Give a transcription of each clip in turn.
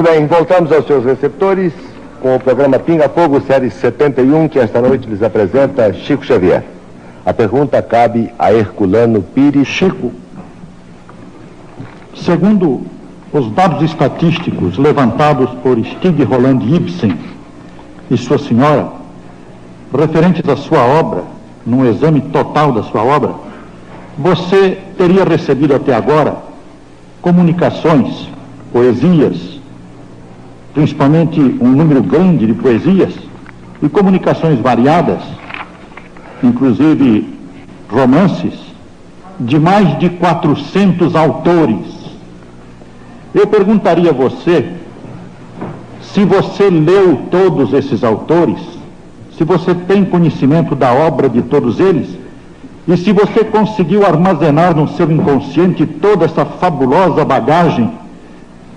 bem, voltamos aos seus receptores com o programa Pinga Fogo, série 71, que esta noite lhes apresenta Chico Xavier. A pergunta cabe a Herculano Pires. Chico, segundo os dados estatísticos levantados por Stig Roland Ibsen e sua senhora, referentes à sua obra, num exame total da sua obra, você teria recebido até agora comunicações, poesias, principalmente um número grande de poesias e comunicações variadas, inclusive romances, de mais de 400 autores. Eu perguntaria a você se você leu todos esses autores, se você tem conhecimento da obra de todos eles, e se você conseguiu armazenar no seu inconsciente toda essa fabulosa bagagem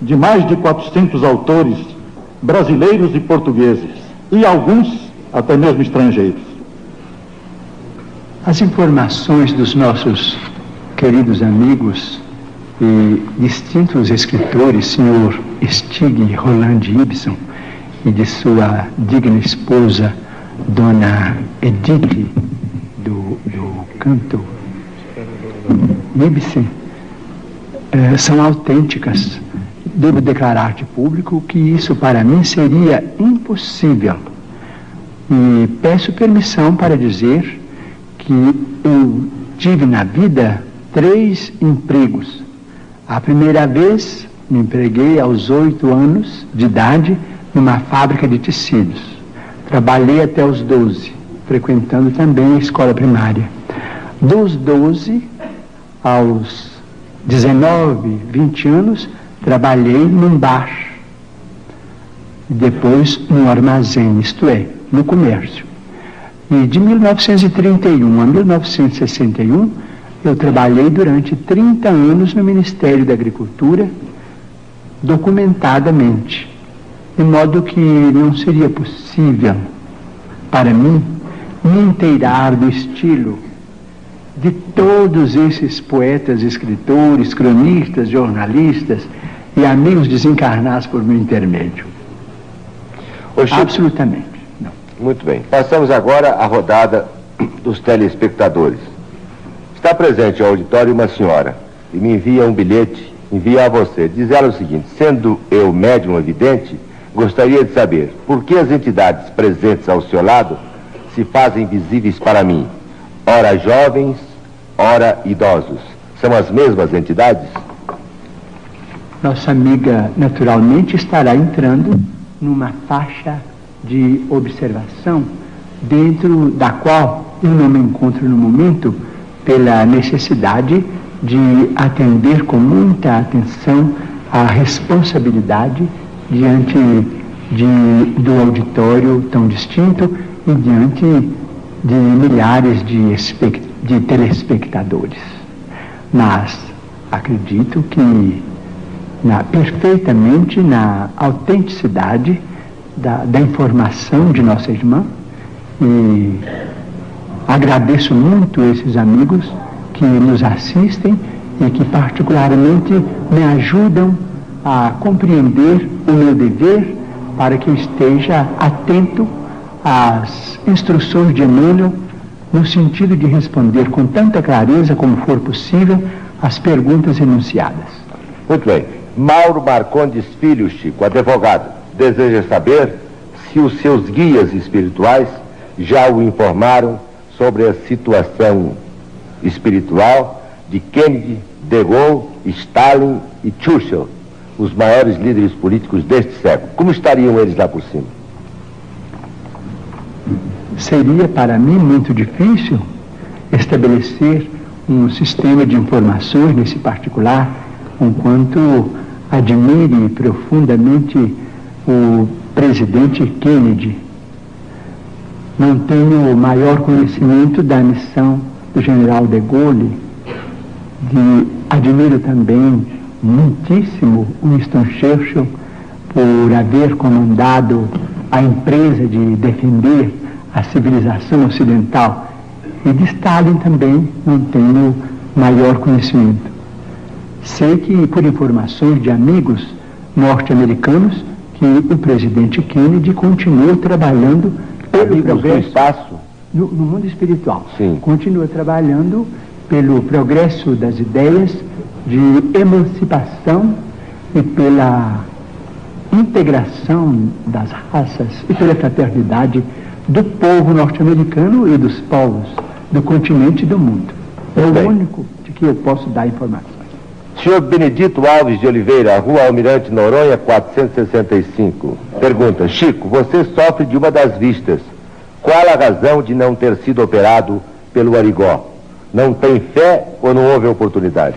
de mais de 400 autores brasileiros e portugueses, e alguns até mesmo estrangeiros. As informações dos nossos queridos amigos e distintos escritores, senhor Stig Roland Ibsen, e de sua digna esposa, dona Edith, do canto Ibsen, são autênticas. Devo declarar de público que isso para mim seria impossível. E peço permissão para dizer que eu tive na vida 3 empregos. A primeira vez me empreguei aos 8 anos de idade numa fábrica de tecidos. Trabalhei até os 12, frequentando também a escola primária. Dos 12 aos 19, 20 anos, trabalhei num bar, depois num armazém, isto é, no comércio. E de 1931 a 1961, eu trabalhei durante 30 anos no Ministério da Agricultura, documentadamente, de modo que não seria possível para mim me inteirar do estilo de todos esses poetas, escritores, cronistas, jornalistas e amigos desencarnados por meu intermédio. Absolutamente não. Muito bem. Passamos agora à rodada dos telespectadores. Está presente ao auditório uma senhora e me envia um bilhete, envia a você. Diz ela o seguinte: sendo eu médium evidente, gostaria de saber por que as entidades presentes ao seu lado se fazem visíveis para mim, ora jovens, ora idosos. São as mesmas entidades? Nossa amiga naturalmente estará entrando numa faixa de observação dentro da qual eu não me encontro no momento, pela necessidade de atender com muita atenção à responsabilidade diante do auditório tão distinto e diante de milhares de telespectadores. Mas acredito que perfeitamente na autenticidade da informação de nossa irmã, e agradeço muito esses amigos que nos assistem e que particularmente me ajudam a compreender o meu dever para que eu esteja atento às instruções de Emmanuel no sentido de responder com tanta clareza como for possível as perguntas enunciadas. Muito bem. Mauro Marcondes Filho, Chico, advogado, deseja saber se os seus guias espirituais já o informaram sobre a situação espiritual de Kennedy, De Gaulle, Stalin e Churchill, os maiores líderes políticos deste século. Como estariam eles lá por cima? Seria para mim muito difícil estabelecer um sistema de informações nesse particular, enquanto admire profundamente o presidente Kennedy. Não tenho o maior conhecimento da missão do general De Gaulle. Admiro também muitíssimo Winston Churchill por haver comandado a empresa de defender a civilização ocidental. E de Stalin também não tenho maior conhecimento. Sei que, por informações de amigos, norte-americanos que o presidente Kennedy continua trabalhando pelo progresso do espaço no mundo espiritual. Sim. Continua trabalhando pelo progresso das ideias de emancipação e pela integração das raças e pela fraternidade do povo norte-americano e dos povos do continente e do mundo. É o único de que eu posso dar informações. Senhor Benedito Alves de Oliveira, Rua Almirante Noronha, 465. Pergunta: Chico, você sofre de uma das vistas. Qual a razão de não ter sido operado pelo Arigó? Não tem fé ou não houve oportunidade?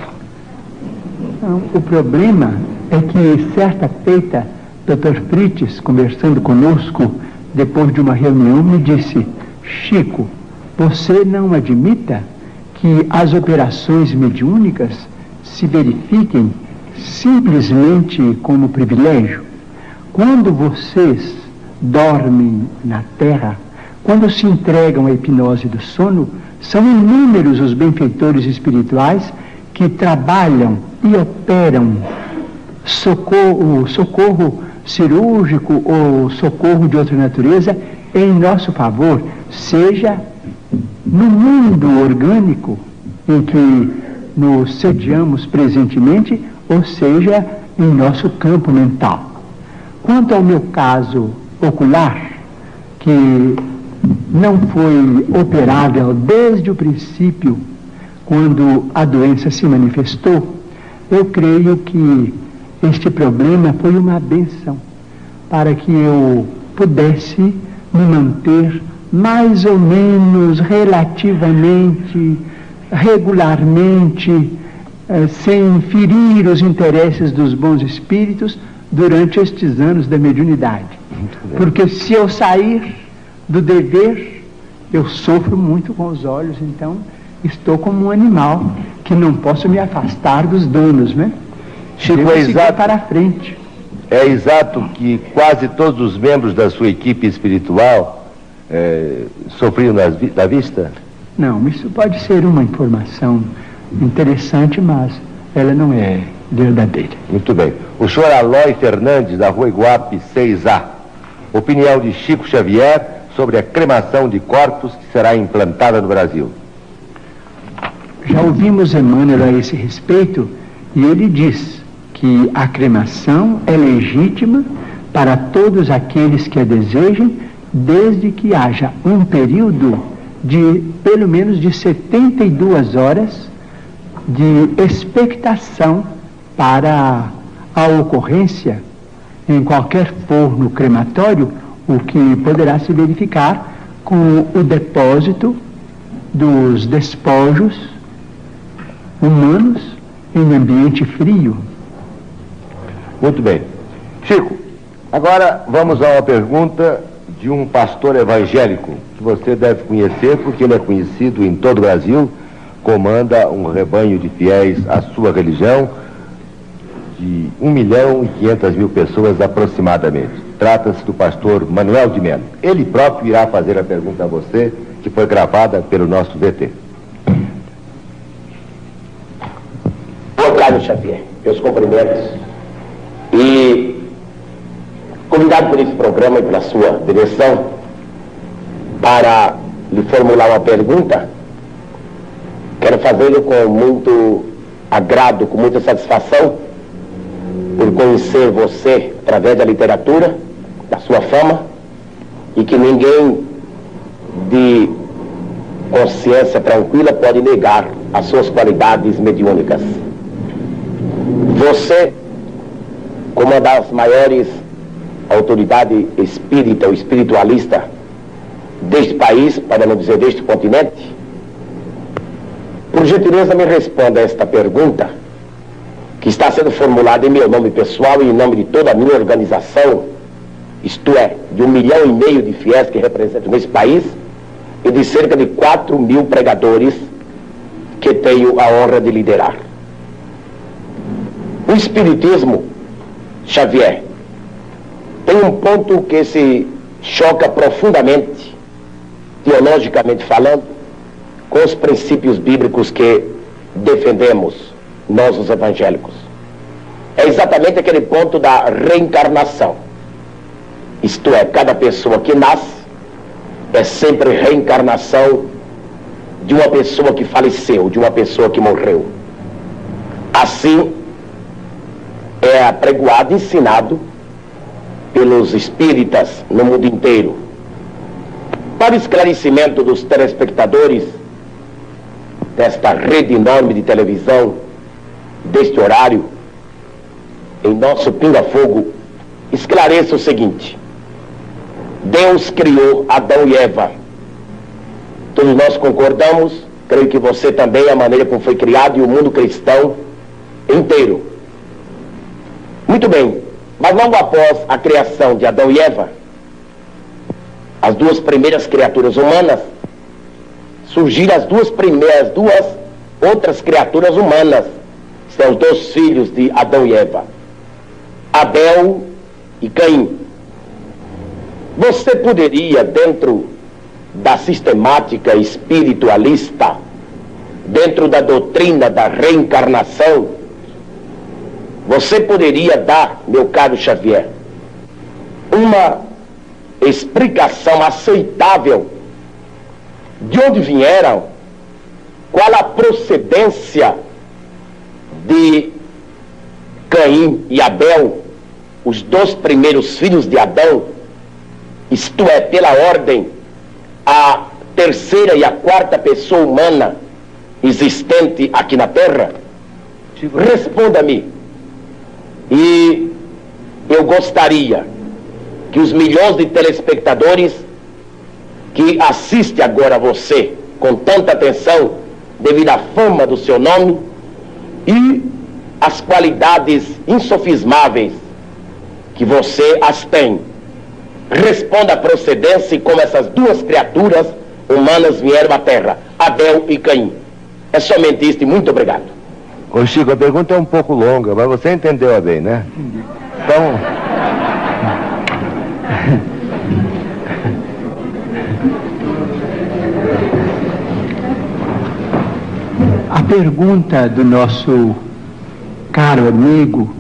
Não, o problema é que, certa feita, Dr. Frites, conversando conosco, depois de uma reunião, me disse: Chico, você não admita que as operações mediúnicas se verifiquem simplesmente como privilégio? Quando vocês dormem na Terra, quando se entregam à hipnose do sono, são inúmeros os benfeitores espirituais que trabalham e operam socorro cirúrgico ou socorro de outra natureza em nosso favor, seja no mundo orgânico em que nos sediamos presentemente, ou seja, em nosso campo mental. Quanto ao meu caso ocular, que não foi operável desde o princípio, quando a doença se manifestou, eu creio que este problema foi uma bênção para que eu pudesse me manter mais ou menos relativamente, regularmente, sem ferir os interesses dos bons espíritos durante estes anos da mediunidade. Porque se eu sair do dever, eu sofro muito com os olhos, então estou como um animal que não posso me afastar dos donos, né? Chico, é exato, para frente. É exato que quase todos os membros da sua equipe espiritual sofriam da vista? Não, isso pode ser uma informação interessante, mas ela não é verdadeira. Muito bem. O senhor Aloy Fernandes, da Rua Iguape 6A. Opinião de Chico Xavier sobre a cremação de corpos que será implantada no Brasil. Já ouvimos Emmanuel a esse respeito, e ele diz que a cremação é legítima para todos aqueles que a desejem, desde que haja um período de pelo menos de 72 horas de expectação para a ocorrência em qualquer forno crematório, o que poderá se verificar com o depósito dos despojos humanos em ambiente frio. Muito bem. Chico, agora vamos a uma pergunta de um pastor evangélico que você deve conhecer, porque ele é conhecido em todo o Brasil, comanda um rebanho de fiéis à sua religião de 1.500.000 pessoas aproximadamente. Trata-se do pastor Manuel de Melo. Ele próprio irá fazer a pergunta a você, que foi gravada pelo nosso VT. Boa tarde, Xavier. Meus cumprimentos. E convidado por esse programa e pela sua direção para lhe formular uma pergunta, quero fazê-lo com muito agrado, com muita satisfação, por conhecer você através da literatura, da sua fama, e que ninguém de consciência tranquila pode negar as suas qualidades mediúnicas. Você, como uma das maiores autoridades espírita ou espiritualista deste país, para não dizer deste continente, por gentileza me responda a esta pergunta, que está sendo formulada em meu nome pessoal e em nome de toda a minha organização, isto é, de 1,5 milhão de fiéis que representam nesse país e de cerca de 4.000 pregadores que tenho a honra de liderar. O Espiritismo, Xavier, tem um ponto que se choca profundamente, teologicamente falando, com os princípios bíblicos que defendemos nós, os evangélicos. é exatamente aquele ponto da reencarnação. Isto é, cada pessoa que nasce é sempre reencarnação de uma pessoa que faleceu, de uma pessoa que morreu. Assim é apregoado, ensinado pelos espíritas no mundo inteiro. Para esclarecimento dos telespectadores desta rede enorme de televisão, deste horário, em nosso Pinga-Fogo, esclareça o seguinte: Deus criou Adão e Eva. Todos nós concordamos, creio que você também, a maneira como foi criado e o mundo cristão inteiro. Muito bem, mas logo após a criação de Adão e Eva, as duas primeiras criaturas humanas, surgiram as duas outras criaturas humanas. São os dois filhos de Adão e Eva, Abel e Caim. Você poderia, dentro da sistemática espiritualista, dentro da doutrina da reencarnação, você poderia dar, meu caro Xavier, uma explicação aceitável de onde vieram, qual a procedência de Caim e Abel, os dois primeiros filhos de Adão, isto é, pela ordem, a terceira e a quarta pessoa humana existente aqui na Terra? Responda-me. E eu gostaria que os milhões de telespectadores que assistem agora a você com tanta atenção, devido à fama do seu nome e às qualidades insofismáveis que você as tem, responda a procedência e como essas duas criaturas humanas vieram à Terra, Abel e Caim. É somente isso e muito obrigado. Ô Chico, a pergunta é um pouco longa, mas você entendeu bem, né? Entendi. Então... A pergunta do nosso caro amigo,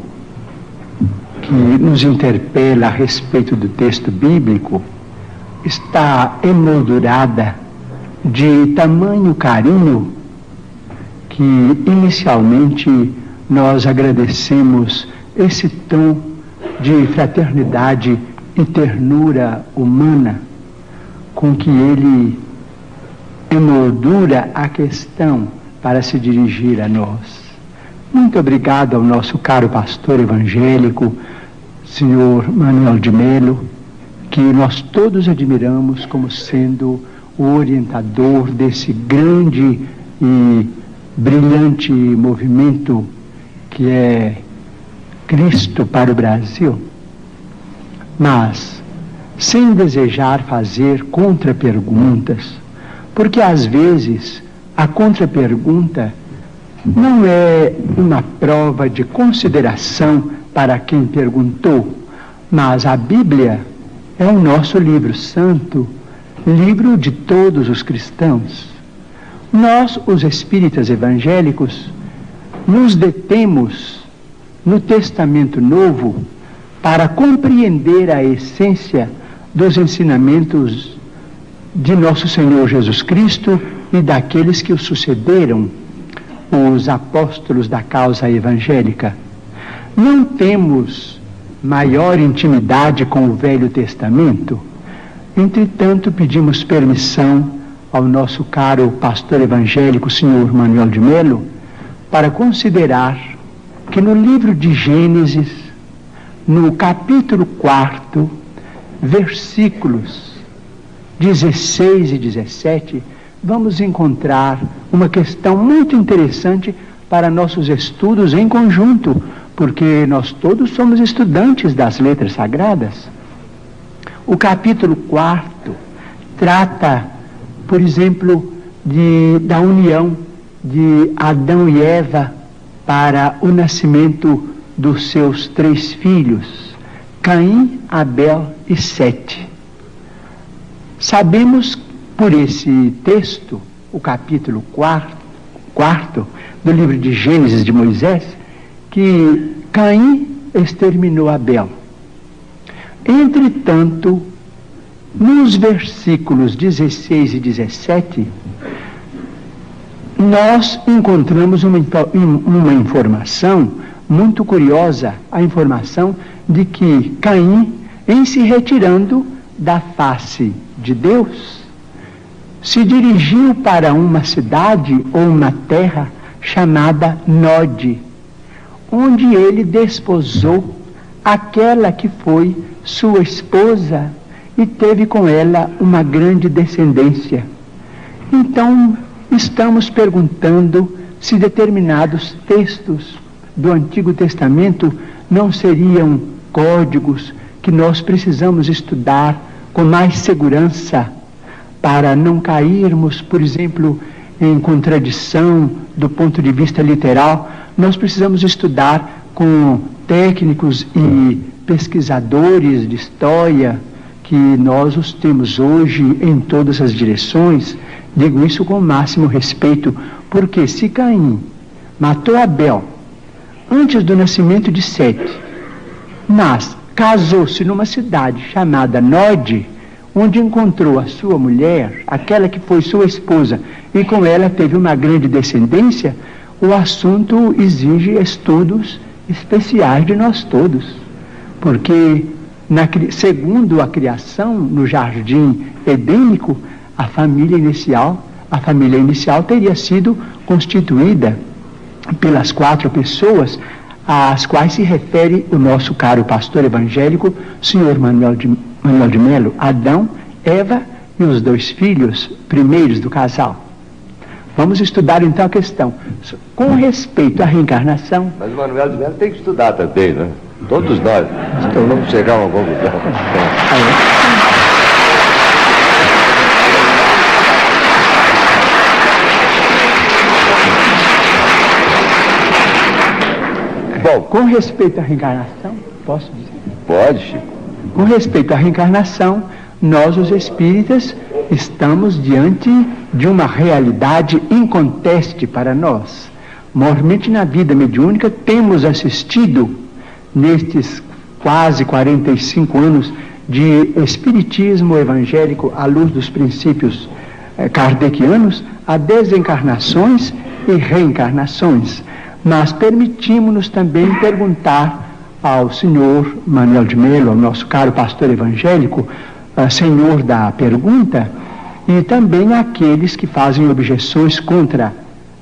que nos interpela a respeito do texto bíblico, está emoldurada de tamanho carinho que inicialmente nós agradecemos esse tom de fraternidade e ternura humana com que ele emoldura a questão para se dirigir a nós. Muito obrigado ao nosso caro pastor evangélico, senhor Manuel de Melo, que nós todos admiramos como sendo o orientador desse grande e brilhante movimento que é Cristo para o Brasil. Mas, sem desejar fazer contraperguntas, porque às vezes a contrapergunta não é uma prova de consideração para quem perguntou, mas a Bíblia é o nosso livro santo, livro de todos os cristãos. Nós, os espíritas evangélicos, nos detemos no Testamento Novo para compreender a essência dos ensinamentos de nosso Senhor Jesus Cristo e daqueles que o sucederam, os apóstolos da causa evangélica. Não temos maior intimidade com o Velho Testamento, entretanto pedimos permissão ao nosso caro pastor evangélico, senhor Manuel de Melo, para considerar que no livro de Gênesis, no capítulo 4, versículos 16 e 17, vamos encontrar uma questão muito interessante para nossos estudos em conjunto, porque nós todos somos estudantes das letras sagradas. O capítulo 4 trata, por exemplo, da união de Adão e Eva para o nascimento dos seus 3 filhos, Caim, Abel e Sete. Sabemos por esse texto, o capítulo 4 do livro de Gênesis de Moisés, que Caim exterminou Abel. Entretanto, nos versículos 16 e 17, nós encontramos uma informação muito curiosa, a informação de que Caim, em se retirando da face de Deus, se dirigiu para uma cidade ou uma terra chamada Nod, onde ele desposou aquela que foi sua esposa e teve com ela uma grande descendência. Então, estamos perguntando se determinados textos do Antigo Testamento não seriam códigos que nós precisamos estudar com mais segurança para não cairmos, por exemplo, em contradição do ponto de vista literal. Nós precisamos estudar com técnicos e pesquisadores de história, que nós os temos hoje em todas as direções. Digo isso com o máximo respeito, porque se Caim matou Abel antes do nascimento de Sete, mas casou-se numa cidade chamada Nod, onde encontrou a sua mulher, aquela que foi sua esposa, e com ela teve uma grande descendência, o assunto exige estudos especiais de nós todos, porque segundo a criação no jardim edênico, a família inicial teria sido constituída pelas 4 pessoas às quais se refere o nosso caro pastor evangélico, senhor Manuel de Melo: Adão, Eva e os 2 filhos primeiros do casal. Vamos estudar então a questão com respeito à reencarnação. Mas o Manuel de Melo tem que estudar também, né? Todos nós. Então vamos chegar a uma conclusão. Bom, com respeito à reencarnação, posso dizer? Pode, Chico. Com respeito à reencarnação, nós, os espíritas, estamos diante de uma realidade inconteste para nós. Mormente na vida mediúnica, temos assistido, nestes quase 45 anos de espiritismo evangélico à luz dos princípios kardecianos, a desencarnações e reencarnações. Mas permitimos-nos também perguntar ao senhor Manuel de Melo, ao nosso caro pastor evangélico, senhor da pergunta, e também àqueles que fazem objeções contra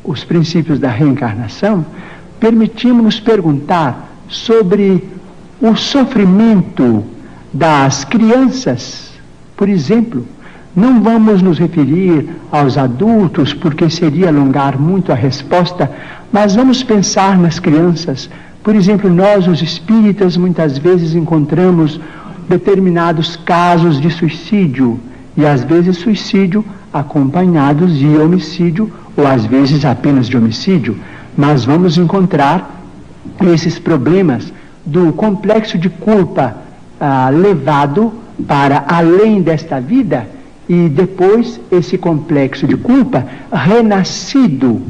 os princípios da reencarnação, permitimos-nos perguntar sobre o sofrimento das crianças, por exemplo. Não vamos nos referir aos adultos, porque seria alongar muito a resposta, mas vamos pensar nas crianças. Por exemplo, nós, os espíritas, muitas vezes encontramos determinados casos de suicídio, e às vezes suicídio acompanhados de homicídio, ou às vezes apenas de homicídio. Mas vamos encontrar esses problemas do complexo de culpa levado para além desta vida, e depois esse complexo de culpa renascido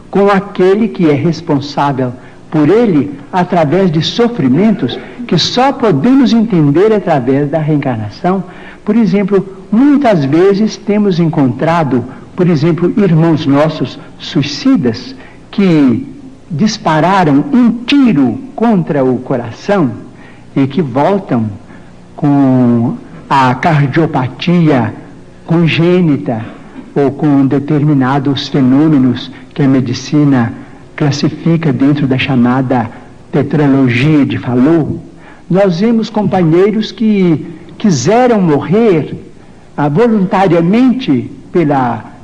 com aquele que é responsável por ele através de sofrimentos que só podemos entender através da reencarnação. Por exemplo, muitas vezes temos encontrado, por exemplo, irmãos nossos suicidas que dispararam um tiro contra o coração e que voltam com a cardiopatia congênita ou com determinados fenômenos que a medicina classifica dentro da chamada tetralogia de Fallot. Nós vemos companheiros que quiseram morrer voluntariamente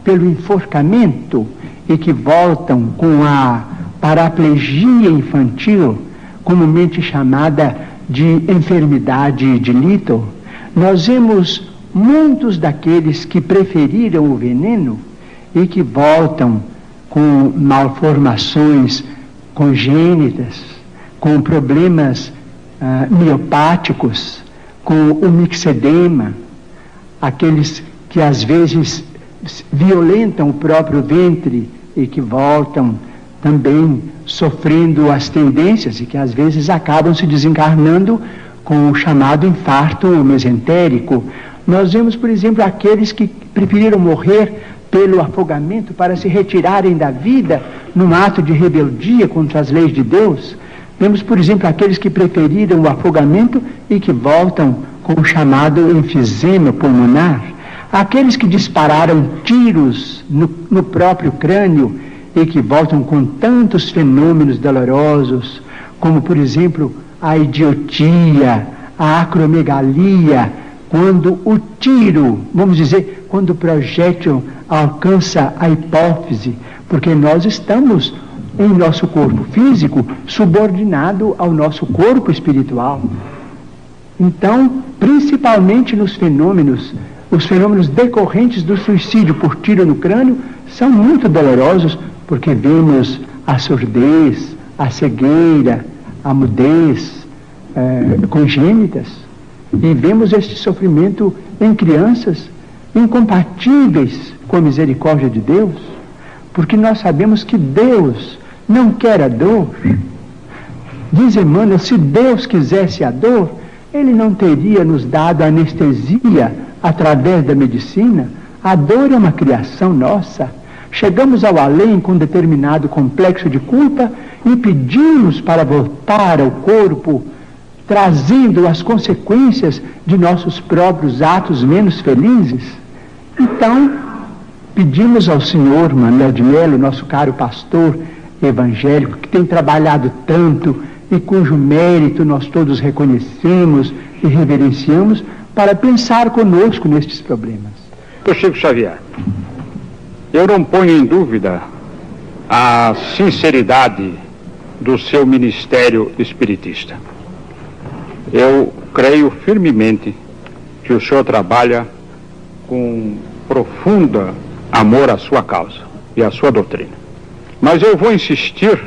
pelo enforcamento e que voltam com a paraplegia infantil, comumente chamada de enfermidade de Little. Nós vemos muitos daqueles que preferiram o veneno e que voltam com malformações congênitas, com problemas miopáticos, com o mixedema, aqueles que às vezes violentam o próprio ventre e que voltam também sofrendo as tendências e que às vezes acabam se desencarnando com o chamado infarto mesentérico. Nós vemos, por exemplo, aqueles que preferiram morrer pelo afogamento para se retirarem da vida num ato de rebeldia contra as leis de Deus. Vemos, por exemplo, aqueles que preferiram o afogamento e que voltam com o chamado enfisema pulmonar. Aqueles que dispararam tiros no próprio crânio e que voltam com tantos fenômenos dolorosos, como, por exemplo, a idiotia, a acromegalia, quando o tiro, vamos dizer, quando o projétil alcança a hipófise, porque nós estamos em nosso corpo físico subordinado ao nosso corpo espiritual. Então, principalmente nos fenômenos, os fenômenos decorrentes do suicídio por tiro no crânio são muito dolorosos, porque vemos a surdez, a cegueira, a mudez congênitas, e vemos este sofrimento em crianças incompatíveis com a misericórdia de Deus, porque nós sabemos que Deus não quer a dor. Diz Emmanuel, se Deus quisesse a dor, Ele não teria nos dado anestesia através da medicina. A dor é uma criação nossa. Chegamos ao além com determinado complexo de culpa e pedimos para voltar ao corpo, trazendo as consequências de nossos próprios atos menos felizes. Então, pedimos ao Senhor Manuel de Melo, nosso caro pastor evangélico, que tem trabalhado tanto e cujo mérito nós todos reconhecemos e reverenciamos, para pensar conosco nestes problemas. Chico Xavier, eu não ponho em dúvida a sinceridade do seu ministério espiritista. Eu creio firmemente que o senhor trabalha com profundo amor à sua causa e à sua doutrina. Mas eu vou insistir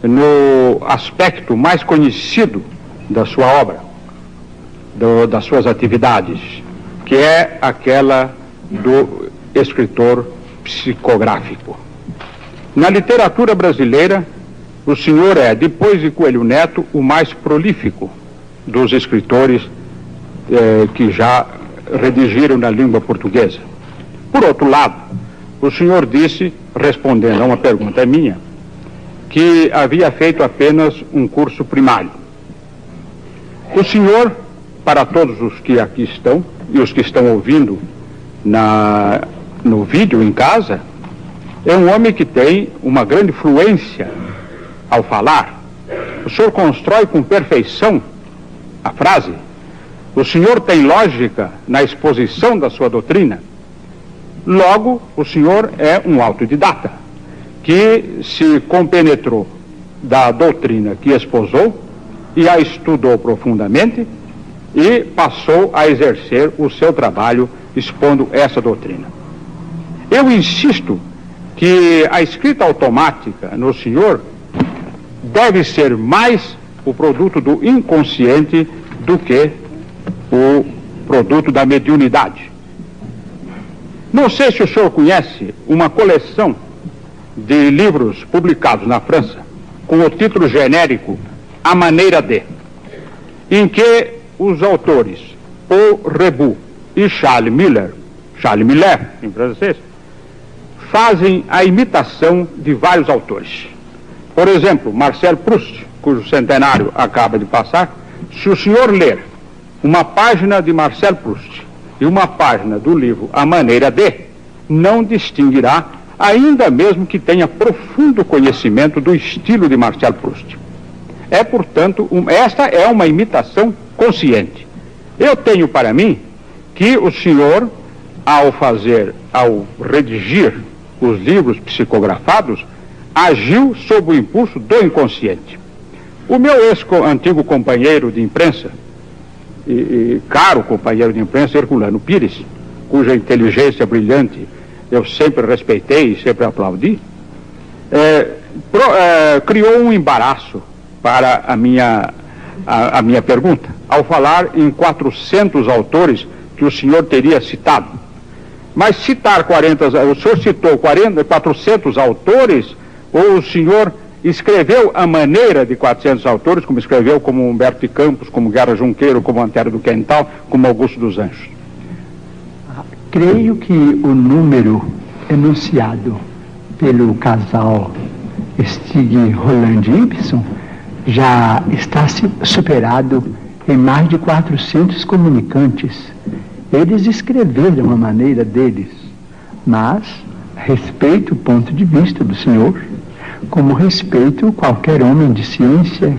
no aspecto mais conhecido da sua obra, das suas atividades, que é aquela do escritor psicográfico. Na literatura brasileira, o senhor é, depois de Coelho Neto, o mais prolífico dos escritores que já redigiram na língua portuguesa. Por outro lado, o senhor disse, respondendo a uma pergunta minha, que havia feito apenas um curso primário. O senhor, para todos os que aqui estão e os que estão ouvindo no vídeo em casa, é um homem que tem uma grande fluência ao falar. O senhor constrói com perfeição a frase. O senhor tem lógica na exposição da sua doutrina. Logo, o senhor é um autodidata que se compenetrou da doutrina que esposou e a estudou profundamente e passou a exercer o seu trabalho expondo essa doutrina. Eu insisto que a escrita automática no senhor deve ser mais o produto do inconsciente do que o produto da mediunidade. Não sei se o senhor conhece uma coleção de livros publicados na França com o título genérico A Maneira de, em que os autores Paul Rebut e Charles Miller em francês, fazem a imitação de vários autores. Por exemplo, Marcel Proust, cujo centenário acaba de passar, se o senhor ler uma página de Marcel Proust e uma página do livro A Maneira de, não distinguirá, ainda mesmo que tenha profundo conhecimento do estilo de Marcel Proust. É, portanto, esta é uma imitação consciente. Eu tenho para mim que o senhor, ao redigir os livros psicografados, agiu sob o impulso do inconsciente. O meu antigo companheiro de imprensa, e caro companheiro de imprensa, Herculano Pires, cuja inteligência brilhante eu sempre respeitei e sempre aplaudi, criou um embaraço para a minha pergunta, ao falar em 400 autores que o senhor teria citado. Mas citar o senhor citou 400 autores, Ou o senhor escreveu a maneira de 400 autores, como escreveu como Humberto de Campos, como Guerra Junqueiro, como Antero do Quental, como Augusto dos Anjos? Creio que o número enunciado pelo casal Stig, Roland e Ibsen já está superado em mais de 400 comunicantes. Eles escreveram a maneira deles, mas respeito o ponto de vista do senhor, como respeito qualquer homem de ciência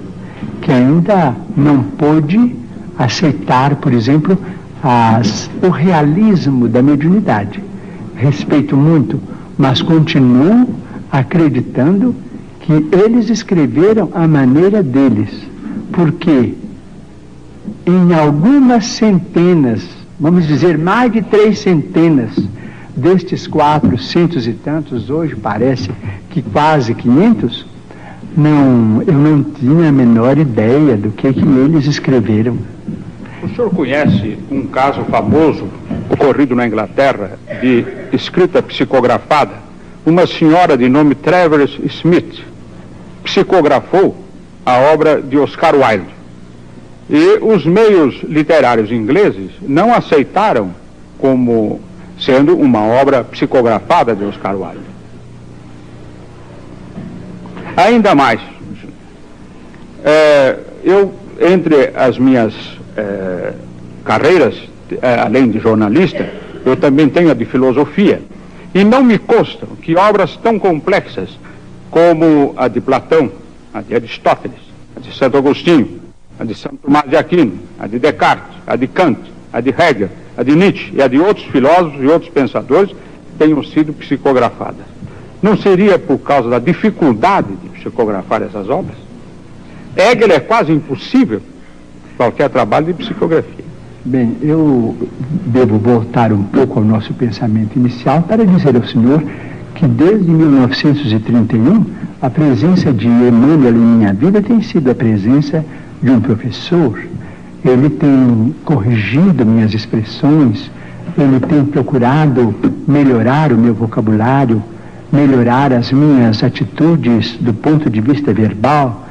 que ainda não pôde aceitar, por exemplo, o realismo da mediunidade. Respeito muito, mas continuo acreditando que eles escreveram a maneira deles, porque em algumas centenas, vamos dizer mais de 300 destes 400 e tantos, hoje parece que quase 500, eu não tinha a menor ideia do que eles escreveram. O senhor conhece um caso famoso ocorrido na Inglaterra de escrita psicografada? Uma senhora de nome Travers Smith psicografou a obra de Oscar Wilde. E os meios literários ingleses não aceitaram como sendo uma obra psicografada de Oscar Wilde. Ainda mais, eu, entre as minhas carreiras, além de jornalista, eu também tenho a de filosofia, e não me constam que obras tão complexas como a de Platão, a de Aristóteles, a de Santo Agostinho, a de Santo Tomás de Aquino, a de Descartes, a de Kant, a de Hegel, a de Nietzsche e a de outros filósofos e outros pensadores tenham sido psicografadas. Não seria por causa da dificuldade de psicografar essas obras? Hegel é quase impossível qualquer trabalho de psicografia. Bem, eu devo voltar um pouco ao nosso pensamento inicial para dizer ao senhor que desde 1931 a presença de Emmanuel em minha vida tem sido a presença de um professor. Ele tem corrigido minhas expressões, ele tem procurado melhorar o meu vocabulário, melhorar as minhas atitudes do ponto de vista verbal.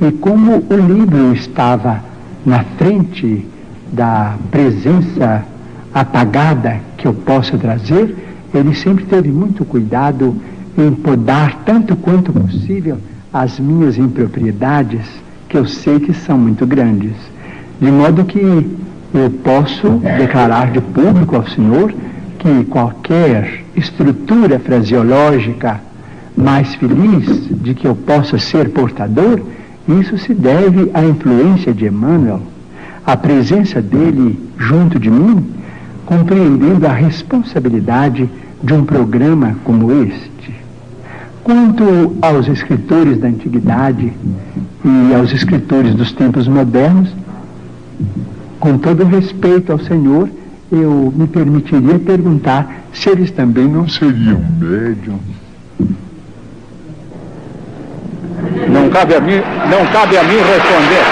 E como o livro estava na frente da presença apagada que eu posso trazer, ele sempre teve muito cuidado em podar tanto quanto possível as minhas impropriedades, que eu sei que são muito grandes. De modo que eu posso declarar de público ao senhor que qualquer estrutura fraseológica mais feliz de que eu possa ser portador, isso se deve à influência de Emmanuel, a presença dele junto de mim, compreendendo a responsabilidade de um programa como este. Quanto aos escritores da antiguidade e aos escritores dos tempos modernos, com todo respeito ao senhor, eu me permitiria perguntar se eles também não seriam médiums. Não cabe a mim responder.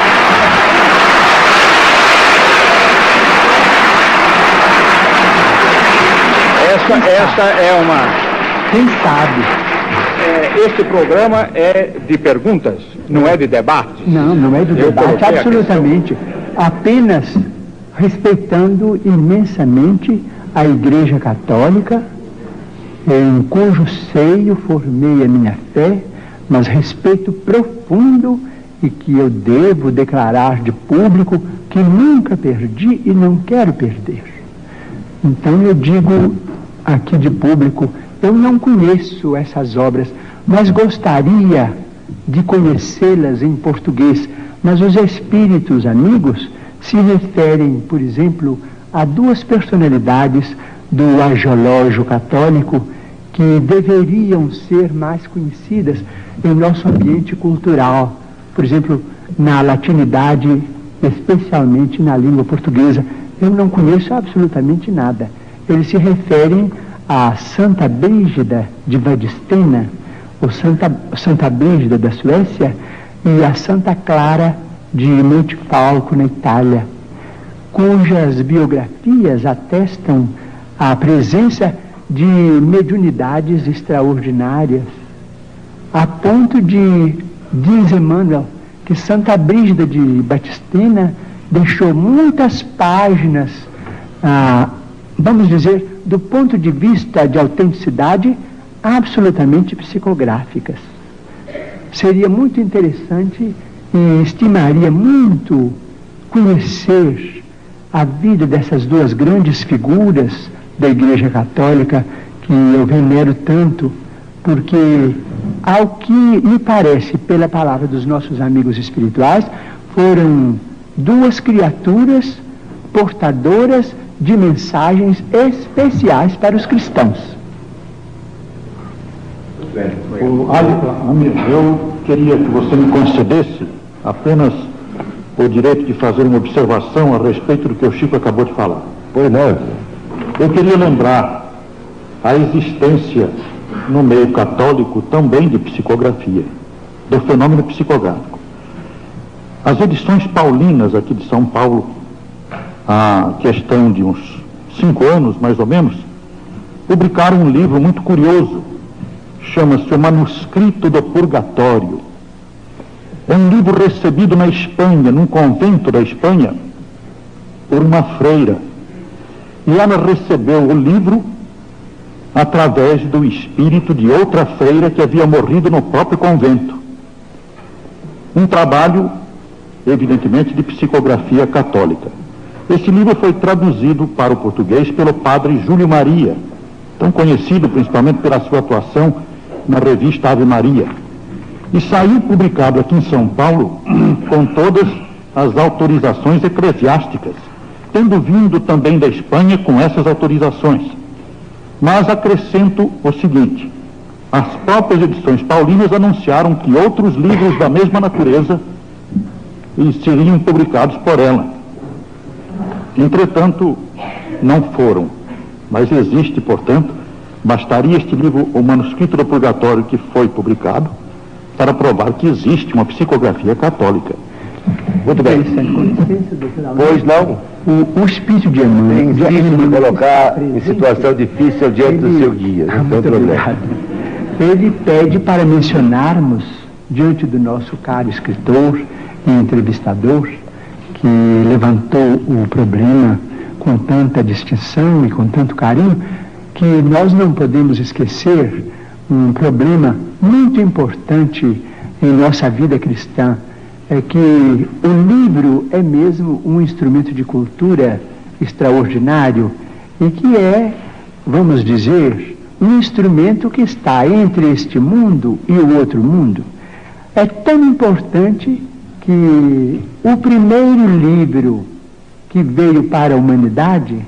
Essa é uma... Quem sabe? Este programa é de perguntas, não é de debate. Não é de debate, absolutamente. Apenas respeitando imensamente a Igreja Católica, em cujo seio formei a minha fé, mas respeito profundo e que eu devo declarar de público que nunca perdi e não quero perder. Então eu digo aqui de público, eu não conheço essas obras, mas gostaria de conhecê-las em português. Mas os espíritos amigos se referem, por exemplo, a duas personalidades do agiológio católico que deveriam ser mais conhecidas em nosso ambiente cultural. Por exemplo, na latinidade, especialmente na língua portuguesa, eu não conheço absolutamente nada. Eles se referem a Santa Brígida de Vadstena, ou Santa Brígida da Suécia, e a Santa Clara de Montefalco, na Itália, cujas biografias atestam a presença de mediunidades extraordinárias. a ponto de, diz Emmanuel, que Santa Brígida de Batistina deixou muitas páginas, vamos dizer, do ponto de vista de autenticidade, absolutamente psicográficas. Seria muito interessante e estimaria muito conhecer a vida dessas duas grandes figuras da Igreja Católica que eu venero tanto, porque, ao que me parece, pela palavra dos nossos amigos espirituais, foram duas criaturas portadoras de mensagens especiais para os cristãos. Eu queria que você me concedesse apenas o direito de fazer uma observação a respeito do que o Chico acabou de falar. Pois não. Eu queria lembrar a existência no meio católico também de psicografia, do fenômeno psicográfico. As edições paulinas aqui de São Paulo, há questão de uns 5 anos, mais ou menos, publicaram um livro muito curioso, chama-se O Manuscrito do Purgatório. É um livro recebido na Espanha, num convento da Espanha, por uma freira. E ela recebeu o livro através do espírito de outra freira que havia morrido no próprio convento. Um trabalho, evidentemente, de psicografia católica. Esse livro foi traduzido para o português pelo padre Júlio Maria, tão conhecido principalmente pela sua atuação na revista Ave Maria. E saiu publicado aqui em São Paulo com todas as autorizações eclesiásticas, tendo vindo também da Espanha com essas autorizações. Mas acrescento o seguinte: as próprias edições paulinas anunciaram que outros livros da mesma natureza seriam publicados por ela. Entretanto, não foram. Mas existe, portanto, bastaria este livro, O Manuscrito do Purgatório, que foi publicado, para provar que existe uma psicografia católica. Muito bem. Pois não? O espírito de Emmanuel Insiste em colocar em situação difícil diante do seu guia. Não tem problema. Ele pede para mencionarmos, diante do nosso caro escritor e entrevistador, que levantou o problema com tanta distinção e com tanto carinho, que nós não podemos esquecer um problema muito importante em nossa vida cristã, é que o livro é mesmo um instrumento de cultura extraordinário e que é, vamos dizer, um instrumento que está entre este mundo e o outro mundo. É tão importante que o primeiro livro que veio para a humanidade,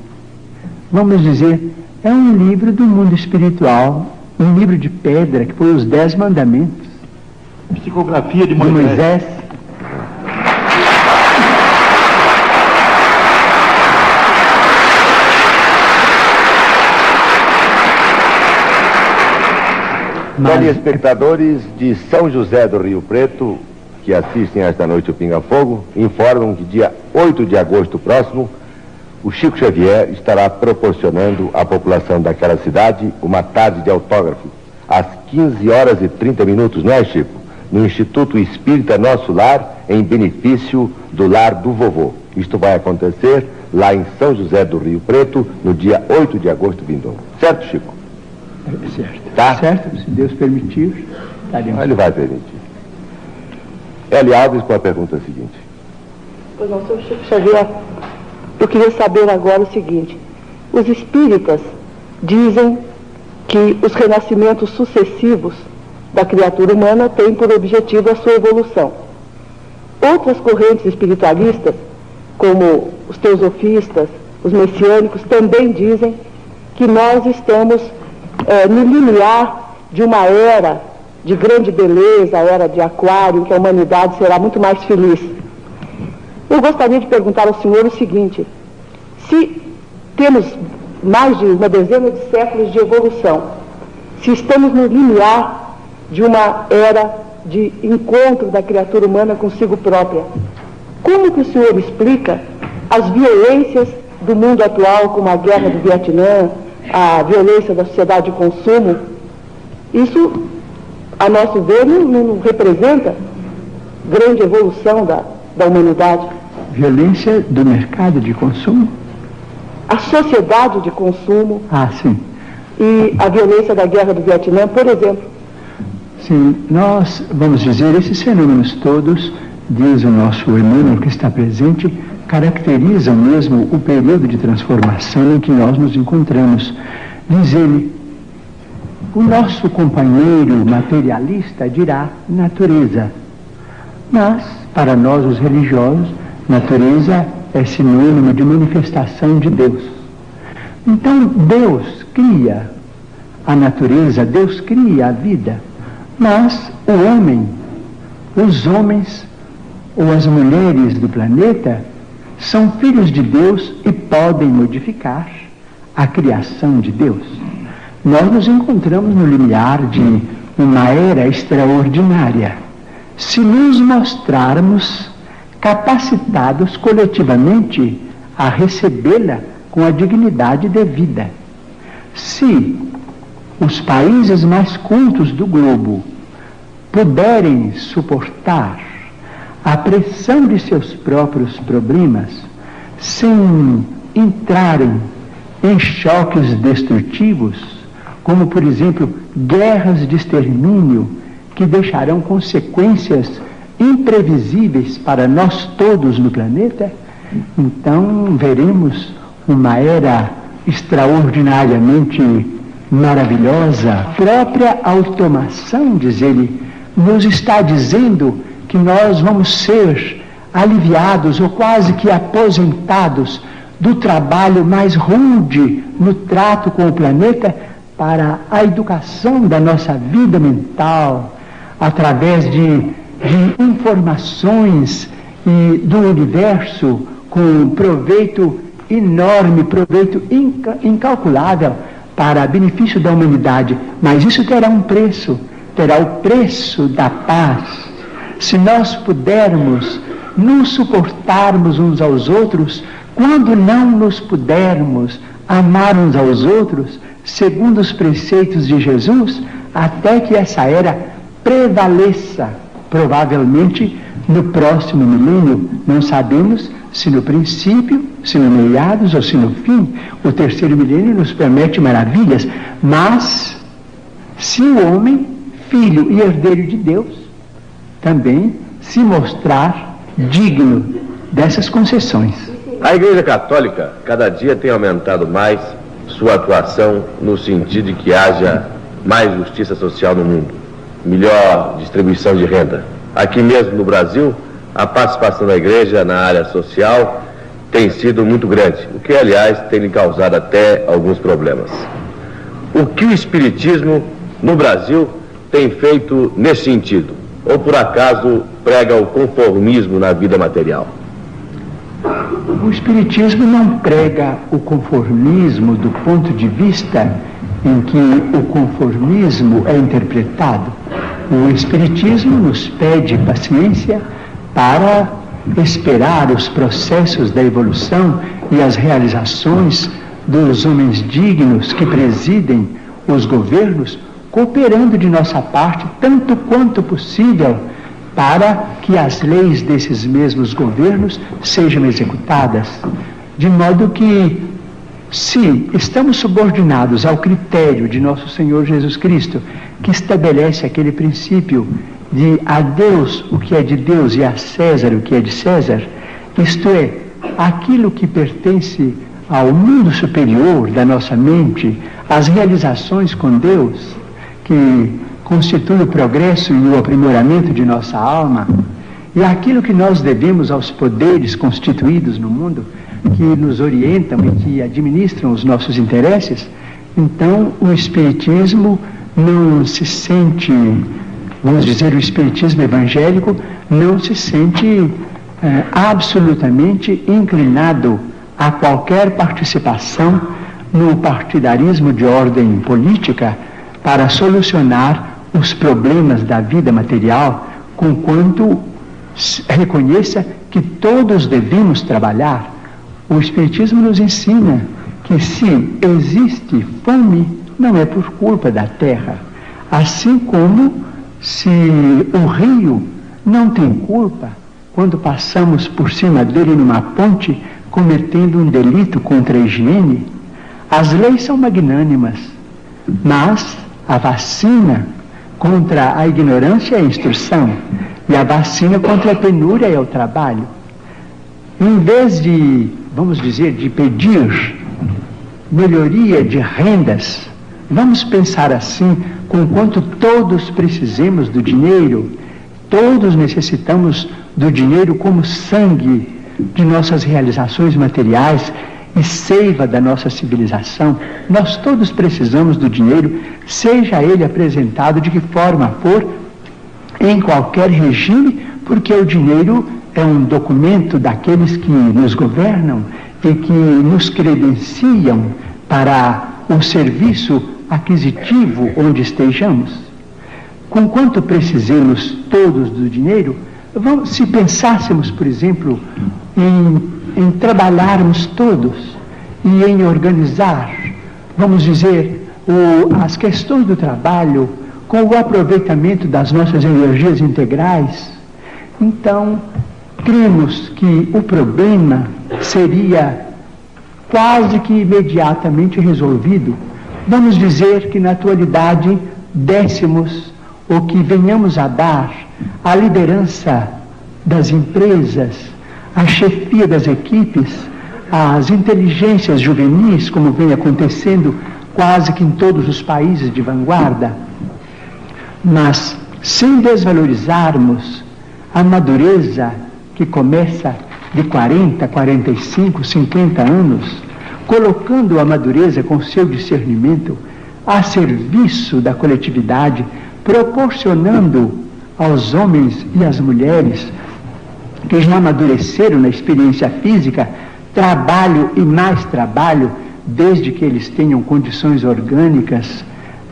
vamos dizer, é um livro do mundo espiritual, um livro de pedra, que foi os 10 Mandamentos. Psicografia de Moisés. Telespectadores de São José do Rio Preto, que assistem esta noite o Pinga Fogo, informam que dia 8 de agosto próximo, o Chico Xavier estará proporcionando à população daquela cidade uma tarde de autógrafo, às 15h30, não é, Chico? No Instituto Espírita Nosso Lar, em benefício do Lar do Vovô. Isto vai acontecer lá em São José do Rio Preto, no dia 8 de agosto vindouro. Certo, Chico? Certo. Tá? Certo, se Deus permitir, estaremos. Ele vai permitir. Eli Alves com a pergunta seguinte. Pois não, senhor Chico Xavier, eu queria saber agora o seguinte: os espíritas dizem que os renascimentos sucessivos da criatura humana têm por objetivo a sua evolução. Outras correntes espiritualistas, como os teosofistas, os messiânicos, também dizem que nós estamos no limiar de uma era de grande beleza, a era de Aquário, em que a humanidade será muito mais feliz. Eu gostaria de perguntar ao senhor o seguinte: se temos mais de uma dezena de séculos de evolução, se estamos no limiar de uma era de encontro da criatura humana consigo própria, como que o senhor explica as violências do mundo atual, como a guerra do Vietnã, a violência da sociedade de consumo? Isso a nosso ver, não representa grande evolução da humanidade. Violência do mercado de consumo? A sociedade de consumo. Sim. E a violência da guerra do Vietnã, por exemplo. Sim, nós vamos dizer, esses fenômenos todos, diz o nosso Emmanuel que está presente, caracterizam mesmo o período de transformação em que nós nos encontramos. Diz ele, o nosso companheiro materialista dirá natureza, mas para nós os religiosos, natureza é sinônimo de manifestação de Deus. Então Deus cria a natureza, Deus cria a vida, mas o homem, os homens ou as mulheres do planeta são filhos de Deus e podem modificar a criação de Deus. Nós nos encontramos no limiar de uma era extraordinária. Se nos mostrarmos capacitados coletivamente a recebê-la com a dignidade devida. Se os países mais cultos do globo puderem suportar a pressão de seus próprios problemas sem entrarem em choques destrutivos, como por exemplo guerras de extermínio que deixarão consequências imprevisíveis para nós todos no planeta, então veremos uma era extraordinariamente maravilhosa. A própria automação, diz ele, nos está dizendo que nós vamos ser aliviados ou quase que aposentados do trabalho mais rude no trato com o planeta para a educação da nossa vida mental, através de informações e do universo com proveito enorme, proveito incalculável para benefício da humanidade. Mas isso terá um preço, terá o preço da paz. Se nós pudermos nos suportarmos uns aos outros, quando não nos pudermos amar uns aos outros, segundo os preceitos de Jesus, até que essa era prevaleça, provavelmente no próximo milênio, não sabemos se no princípio, se no meados ou se no fim. O terceiro milênio nos promete maravilhas, mas se o homem, filho e herdeiro de Deus, também se mostrar digno dessas concessões. A Igreja Católica cada dia tem aumentado mais sua atuação no sentido de que haja mais justiça social no mundo, melhor distribuição de renda. Aqui mesmo no Brasil, a participação da Igreja na área social tem sido muito grande, o que, aliás, tem lhe causado até alguns problemas. O que o Espiritismo no Brasil tem feito nesse sentido? Ou, por acaso, prega o conformismo na vida material? O Espiritismo não prega o conformismo do ponto de vista em que o conformismo é interpretado. O Espiritismo nos pede paciência para esperar os processos da evolução e as realizações dos homens dignos que presidem os governos, cooperando de nossa parte tanto quanto possível para que as leis desses mesmos governos sejam executadas. De modo que, se estamos subordinados ao critério de nosso Senhor Jesus Cristo, que estabelece aquele princípio de a Deus o que é de Deus e a César o que é de César, isto é, aquilo que pertence ao mundo superior da nossa mente, as realizações com Deus, que constitui o progresso e o aprimoramento de nossa alma, e aquilo que nós devemos aos poderes constituídos no mundo, que nos orientam e que administram os nossos interesses, então o Espiritismo não se sente, vamos dizer, o Espiritismo evangélico não se sente absolutamente inclinado a qualquer participação no partidarismo de ordem política para solucionar os problemas da vida material, conquanto reconheça que todos devemos trabalhar. O Espiritismo nos ensina que se existe fome, não é por culpa da terra, assim como se o rio não tem culpa quando passamos por cima dele numa ponte cometendo um delito contra a higiene? As leis são magnânimas, mas a vacina contra a ignorância é a instrução, e a vacina contra a penúria é o trabalho. Em vez de, vamos dizer, de pedir melhoria de rendas, vamos pensar assim, conquanto todos precisemos do dinheiro, todos necessitamos do dinheiro como sangue de nossas realizações materiais e seiva da nossa civilização. Nós todos precisamos do dinheiro, seja ele apresentado de que forma for, em qualquer regime, porque o dinheiro é um documento daqueles que nos governam e que nos credenciam para o serviço aquisitivo onde estejamos. Conquanto precisemos todos do dinheiro, se pensássemos, por exemplo, em trabalharmos todos e em organizar, vamos dizer, as questões do trabalho com o aproveitamento das nossas energias integrais, então cremos que o problema seria quase que imediatamente resolvido. Vamos dizer que na atualidade dessemos ou que venhamos a dar a liderança das empresas, a chefia das equipes, as inteligências juvenis, como vem acontecendo quase que em todos os países de vanguarda, mas sem desvalorizarmos a madureza que começa de 40, 45, 50 anos, colocando a madureza com seu discernimento a serviço da coletividade, proporcionando aos homens e às mulheres que já amadureceram na experiência física trabalho e mais trabalho, desde que eles tenham condições orgânicas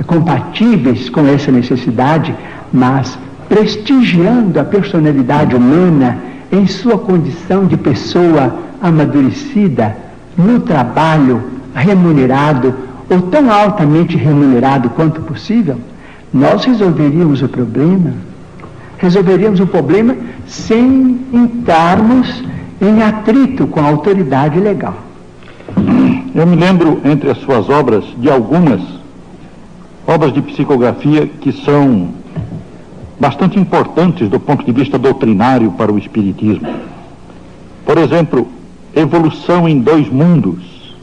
compatíveis com essa necessidade, mas prestigiando a personalidade humana em sua condição de pessoa amadurecida, no trabalho remunerado, ou tão altamente remunerado quanto possível, nós resolveríamos o problema sem entrarmos em atrito com a autoridade legal. Eu me lembro, entre as suas obras, de algumas obras de psicografia que são bastante importantes do ponto de vista doutrinário para o espiritismo. Por exemplo, Evolução em Dois Mundos.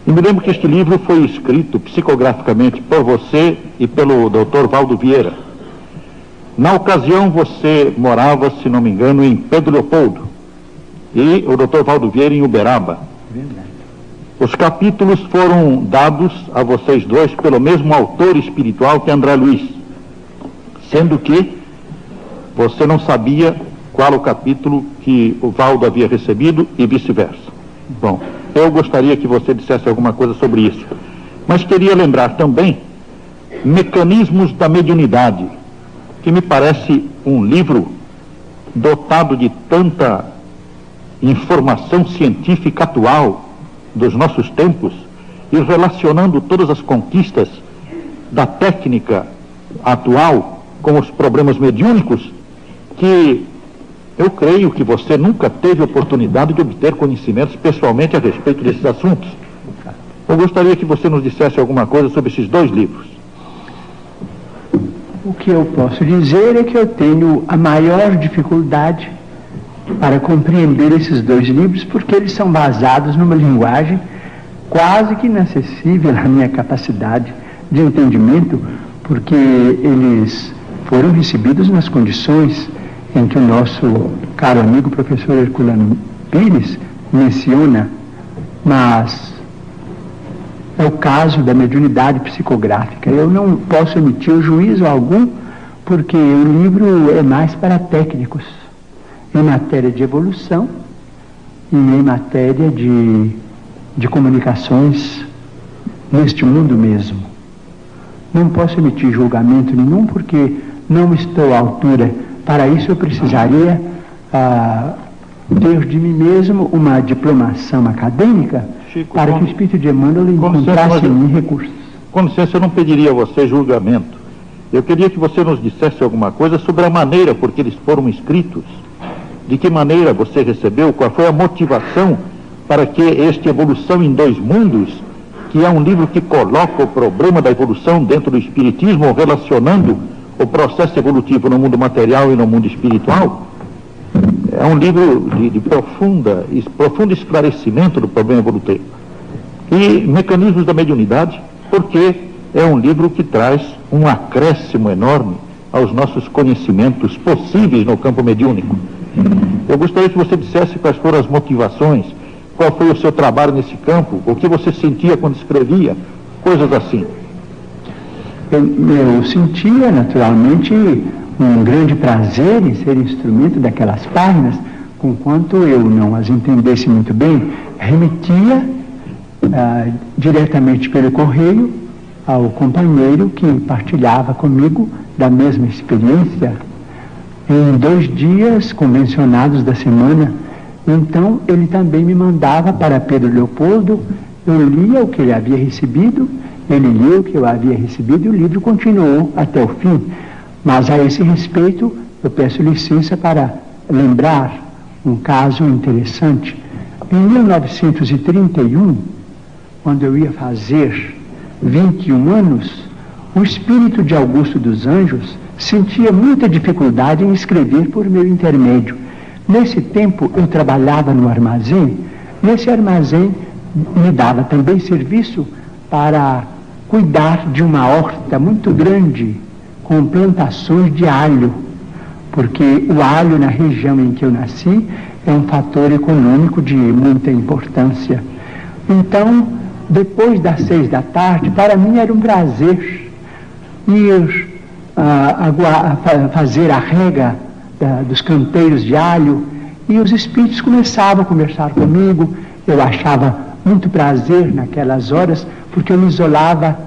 E me lembro que este livro foi escrito psicograficamente por você e pelo Dr. Valdo Vieira. Na ocasião você morava, se não me engano, em Pedro Leopoldo e o Dr. Valdo Vieira em Uberaba. Verdade. Os capítulos foram dados a vocês dois pelo mesmo autor espiritual que André Luiz, sendo que você não sabia qual o capítulo que o Valdo havia recebido e vice-versa. Bom, eu gostaria que você dissesse alguma coisa sobre isso. Mas queria lembrar também Mecanismos da Mediunidade, que me parece um livro dotado de tanta informação científica atual dos nossos tempos e relacionando todas as conquistas da técnica atual com os problemas mediúnicos, que eu creio que você nunca teve oportunidade de obter conhecimentos pessoalmente a respeito desses assuntos. Eu gostaria que você nos dissesse alguma coisa sobre esses dois livros. O que eu posso dizer é que eu tenho a maior dificuldade para compreender esses dois livros, porque eles são basados numa linguagem quase que inacessível à minha capacidade de entendimento, porque eles foram recebidos nas condições em que o nosso caro amigo professor Herculano Pires menciona, mas é o caso da mediunidade psicográfica. Eu não posso emitir juízo algum, porque o livro é mais para técnicos, em matéria de evolução e em matéria de comunicações neste mundo mesmo. Não posso emitir julgamento nenhum, porque não estou à altura. Para isso eu precisaria ter de mim mesmo uma diplomação acadêmica, Chico, para que o Espírito de Emmanuel encontrasse em mim recursos. Com licença, eu não pediria a você julgamento. eu queria que você nos dissesse alguma coisa sobre a maneira por que eles foram escritos. De que maneira você recebeu, qual foi a motivação para que este Evolução em Dois Mundos, que é um livro que coloca o problema da evolução dentro do espiritismo, relacionando o processo evolutivo no mundo material e no mundo espiritual, é um livro de profundo esclarecimento do problema evolutivo. E Mecanismos da Mediunidade, porque é um livro que traz um acréscimo enorme aos nossos conhecimentos possíveis no campo mediúnico. Eu gostaria que você dissesse quais foram as motivações, qual foi o seu trabalho nesse campo, o que você sentia quando escrevia, coisas assim. Eu sentia, naturalmente, um grande prazer em ser instrumento daquelas páginas, conquanto eu não as entendesse muito bem, remetia diretamente pelo correio ao companheiro que partilhava comigo da mesma experiência em 2 dias convencionados da semana. Então ele também me mandava para Pedro Leopoldo, eu lia o que ele havia recebido, ele lia o que eu havia recebido e o livro continuou até o fim. Mas a esse respeito eu peço licença para lembrar um caso interessante. Em 1931, quando eu ia fazer 21 anos, o espírito de Augusto dos Anjos sentia muita dificuldade em escrever por meu intermédio. Nesse tempo eu trabalhava no armazém, e esse armazém me dava também serviço para cuidar de uma horta muito grande com plantações de alho, porque o alho na região em que eu nasci é um fator econômico de muita importância. Então, depois das 6 da tarde, para mim era um prazer ir fazer a rega dos canteiros de alho, e os espíritos começavam a conversar comigo. Eu achava muito prazer naquelas horas, porque eu me isolava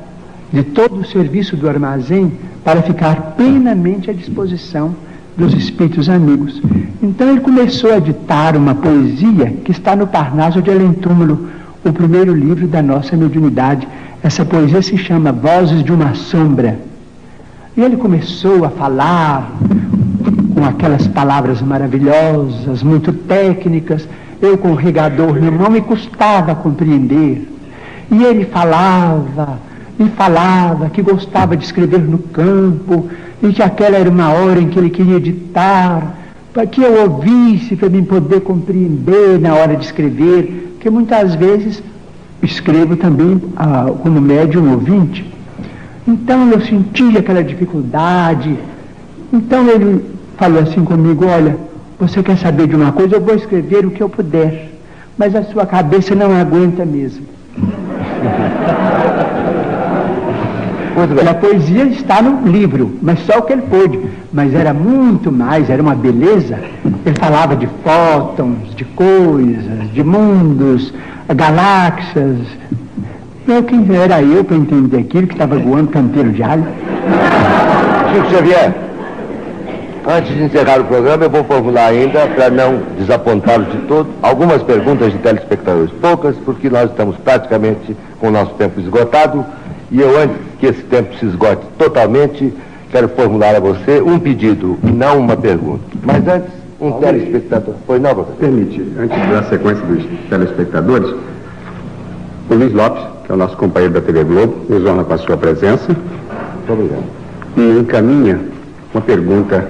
de todo o serviço do armazém para ficar plenamente à disposição dos espíritos amigos. Então ele começou a ditar uma poesia que está no Parnaso de Além-Túmulo, o primeiro livro da nossa mediunidade. Essa poesia se chama Vozes de uma Sombra. E ele começou a falar com aquelas palavras maravilhosas, muito técnicas. Eu, com o regador na mão, me custava compreender. E ele falava que gostava de escrever no campo, e que aquela era uma hora em que ele queria ditar, para que eu ouvisse, para mim poder compreender na hora de escrever, porque muitas vezes escrevo também como médium ouvinte. Então eu sentia aquela dificuldade. Então ele falou assim comigo: olha, você quer saber de uma coisa? Eu vou escrever o que eu puder, mas a sua cabeça não aguenta mesmo. A poesia está no livro, mas só o que ele pôde. Mas era muito mais, era uma beleza. Ele falava de fótons, de coisas, de mundos, galáxias. Quem era eu para entender aquilo que estava voando canteiro de alho? Chico Xavier, antes de encerrar o programa, eu vou formular ainda, para não desapontá-los de todo, algumas perguntas de telespectadores. Poucas, porque nós estamos praticamente com o nosso tempo esgotado. E eu, antes que esse tempo se esgote totalmente, quero formular a você um pedido e não uma pergunta. Mas antes, um telespectador. Pois não, professor? Permite, antes da sequência dos telespectadores, o Luiz Lopes, que é o nosso companheiro da TV Globo, nos honra com a sua presença. Muito obrigado. E encaminha uma pergunta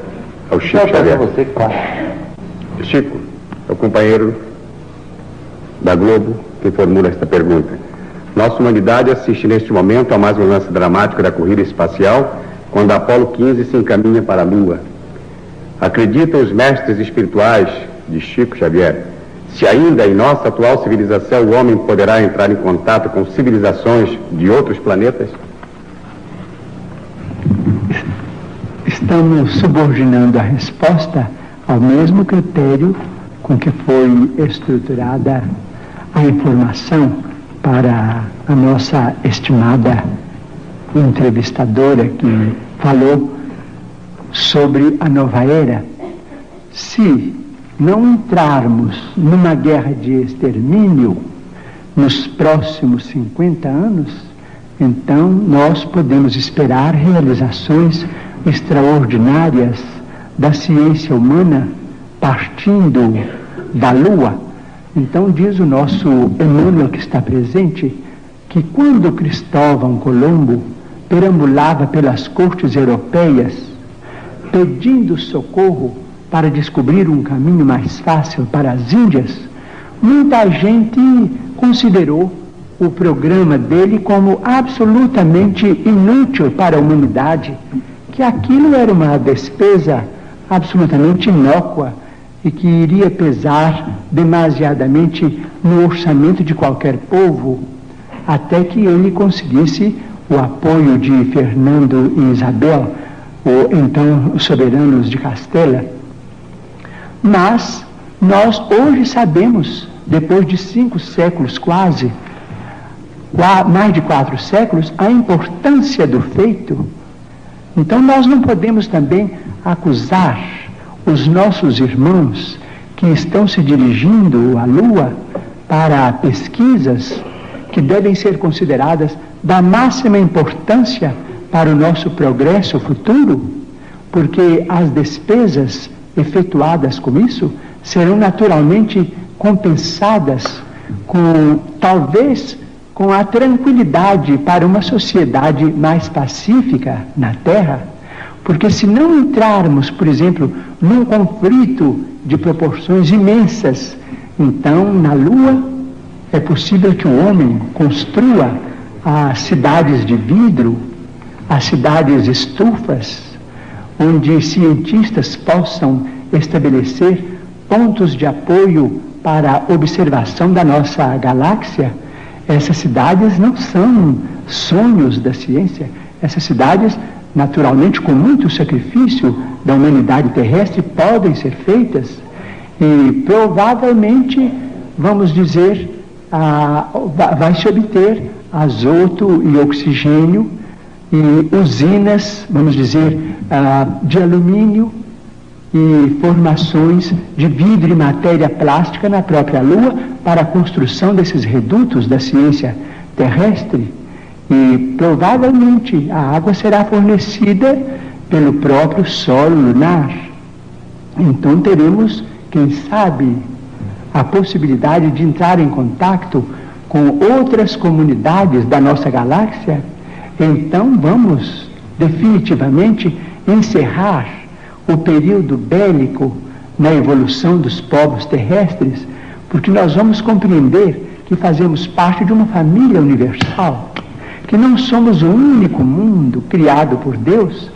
ao Chico Xavier. Você, claro. Chico, é o companheiro da Globo que formula esta pergunta. Nossa humanidade assiste neste momento a mais um lance dramático da corrida espacial, quando a Apolo 15 se encaminha para a Lua. Acreditam os mestres espirituais de Chico Xavier se ainda em nossa atual civilização o homem poderá entrar em contato com civilizações de outros planetas? Estamos subordinando a resposta ao mesmo critério com que foi estruturada a informação para a nossa estimada entrevistadora que falou sobre a nova era. Se não entrarmos numa guerra de extermínio nos próximos 50 anos, então nós podemos esperar realizações extraordinárias da ciência humana partindo da Lua. Então diz o nosso Emmanuel, que está presente, que quando Cristóvão Colombo perambulava pelas cortes europeias pedindo socorro para descobrir um caminho mais fácil para as Índias, muita gente considerou o programa dele como absolutamente inútil para a humanidade, que aquilo era uma despesa absolutamente inócua e que iria pesar demasiadamente no orçamento de qualquer povo, até que ele conseguisse o apoio de Fernando e Isabel, então os soberanos de Castela. Mas nós hoje sabemos, depois de 5 séculos quase, mais de 4 séculos, a importância do feito. Então nós não podemos também acusar os nossos irmãos que estão se dirigindo à Lua para pesquisas que devem ser consideradas da máxima importância para o nosso progresso futuro, porque as despesas efetuadas com isso serão naturalmente compensadas talvez com a tranquilidade para uma sociedade mais pacífica na Terra, porque se não entrarmos, por exemplo, num conflito de proporções imensas, então na Lua é possível que o homem construa as cidades de vidro, as cidades estufas, onde cientistas possam estabelecer pontos de apoio para a observação da nossa galáxia. Essas cidades não são sonhos da ciência. Essas cidades, naturalmente, com muito sacrifício da humanidade terrestre, podem ser feitas e provavelmente, vamos dizer, vai se obter azoto e oxigênio e usinas, vamos dizer, de alumínio e formações de vidro e matéria plástica na própria Lua para a construção desses redutos da ciência terrestre. E provavelmente a água será fornecida pelo próprio solo lunar. Então teremos, quem sabe, a possibilidade de entrar em contato com outras comunidades da nossa galáxia. Então vamos definitivamente encerrar o período bélico na evolução dos povos terrestres, porque nós vamos compreender que fazemos parte de uma família universal, que não somos o único mundo criado por Deus.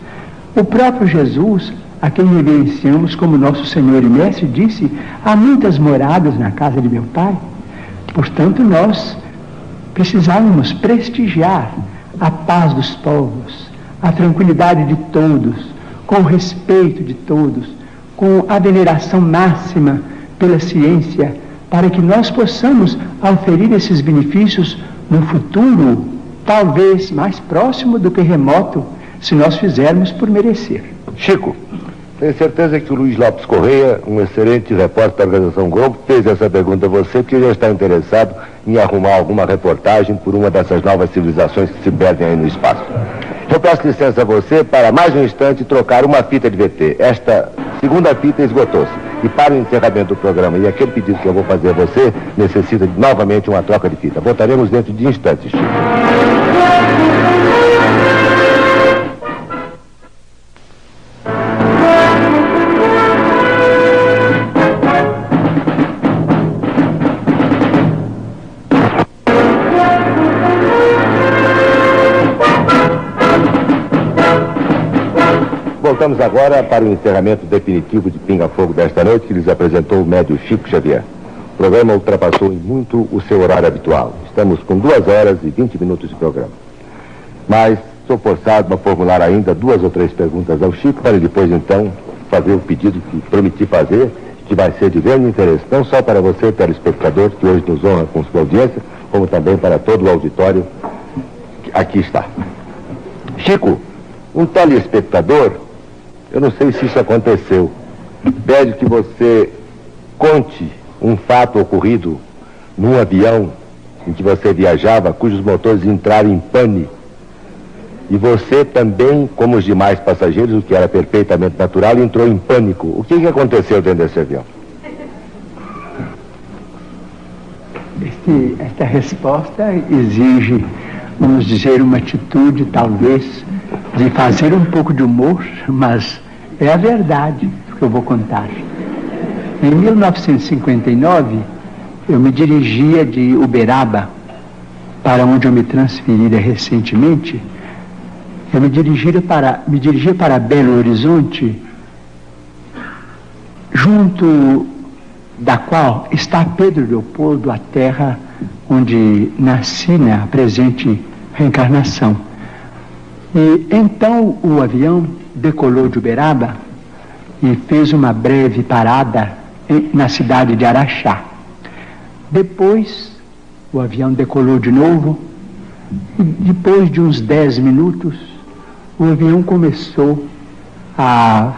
O próprio Jesus, a quem reverenciamos como nosso Senhor e Mestre, disse: há muitas moradas na casa de meu Pai. Portanto, nós precisávamos prestigiar a paz dos povos, a tranquilidade de todos, com o respeito de todos, com a veneração máxima pela ciência, para que nós possamos oferir esses benefícios no futuro, talvez mais próximo do que remoto, se nós fizermos por merecer. Chico, tenho certeza que o Luiz Lopes Correia, um excelente repórter da Organização Globo, fez essa pergunta a você porque já está interessado em arrumar alguma reportagem por uma dessas novas civilizações que se perdem aí no espaço. Eu peço licença a você para mais um instante trocar uma fita de VT. Esta segunda fita esgotou-se. E para o encerramento do programa e aquele pedido que eu vou fazer a você, necessita novamente uma troca de fita. Voltaremos dentro de instantes, Chico. Voltamos agora para o encerramento definitivo de Pinga Fogo desta noite, que lhes apresentou o médio Chico Xavier. O programa ultrapassou em muito o seu horário habitual. Estamos com 2 horas e 20 minutos de programa. Mas sou forçado a formular ainda 2 ou 3 perguntas ao Chico, para depois, então, fazer o pedido que prometi fazer, que vai ser de grande interesse, não só para você, telespectador, que hoje nos honra com sua audiência, como também para todo o auditório que aqui está. Chico, um telespectador, eu não sei se isso aconteceu, pede que você conte um fato ocorrido num avião em que você viajava, cujos motores entraram em pane E você também, como os demais passageiros, o que era perfeitamente natural, entrou em pânico. O que aconteceu dentro desse avião? Esta resposta exige, vamos dizer, uma atitude, talvez, de fazer um pouco de humor, mas é a verdade que eu vou contar. Em 1959, eu me dirigia de Uberaba, para onde eu me transferira recentemente. Eu me dirigia para Belo Horizonte, junto da qual está Pedro Leopoldo, a terra onde nasci na presente reencarnação. E então o avião decolou de Uberaba e fez uma breve parada na cidade de Araxá. Depois o avião decolou de novo e depois de uns 10 minutos o avião começou a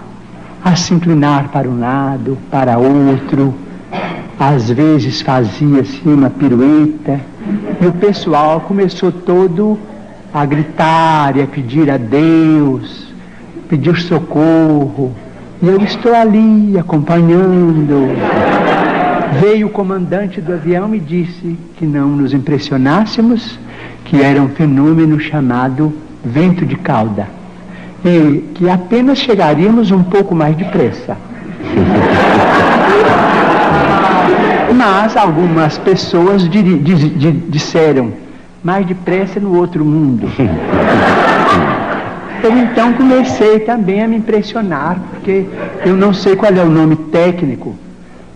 se inclinar para um lado, para outro. Às vezes fazia-se uma pirueta e o pessoal começou todo a gritar e a pedir a Deus, pedir socorro. E eu estou ali acompanhando. Veio o comandante do avião e disse que não nos impressionássemos, que era um fenômeno chamado vento de cauda e que apenas chegaríamos um pouco mais depressa. Mas algumas pessoas disseram mais depressa no outro mundo. Eu então comecei também a me impressionar, porque eu não sei qual é o nome técnico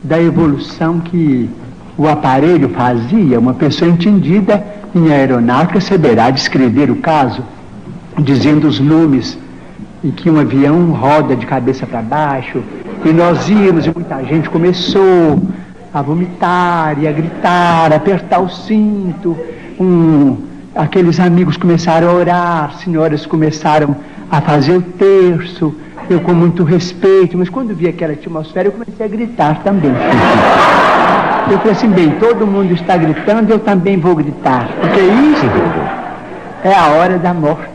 da evolução que o aparelho fazia. Uma pessoa entendida em aeronáutica saberá descrever o caso, dizendo os nomes em que um avião roda de cabeça para baixo, e nós íamos e muita gente começou a vomitar e a gritar, a apertar o cinto. Aqueles amigos começaram a orar, senhoras começaram a fazer o terço, eu com muito respeito, mas quando vi aquela atmosfera eu comecei a gritar também. Eu falei assim, bem, todo mundo está gritando, eu também vou gritar, porque isso é a hora da morte.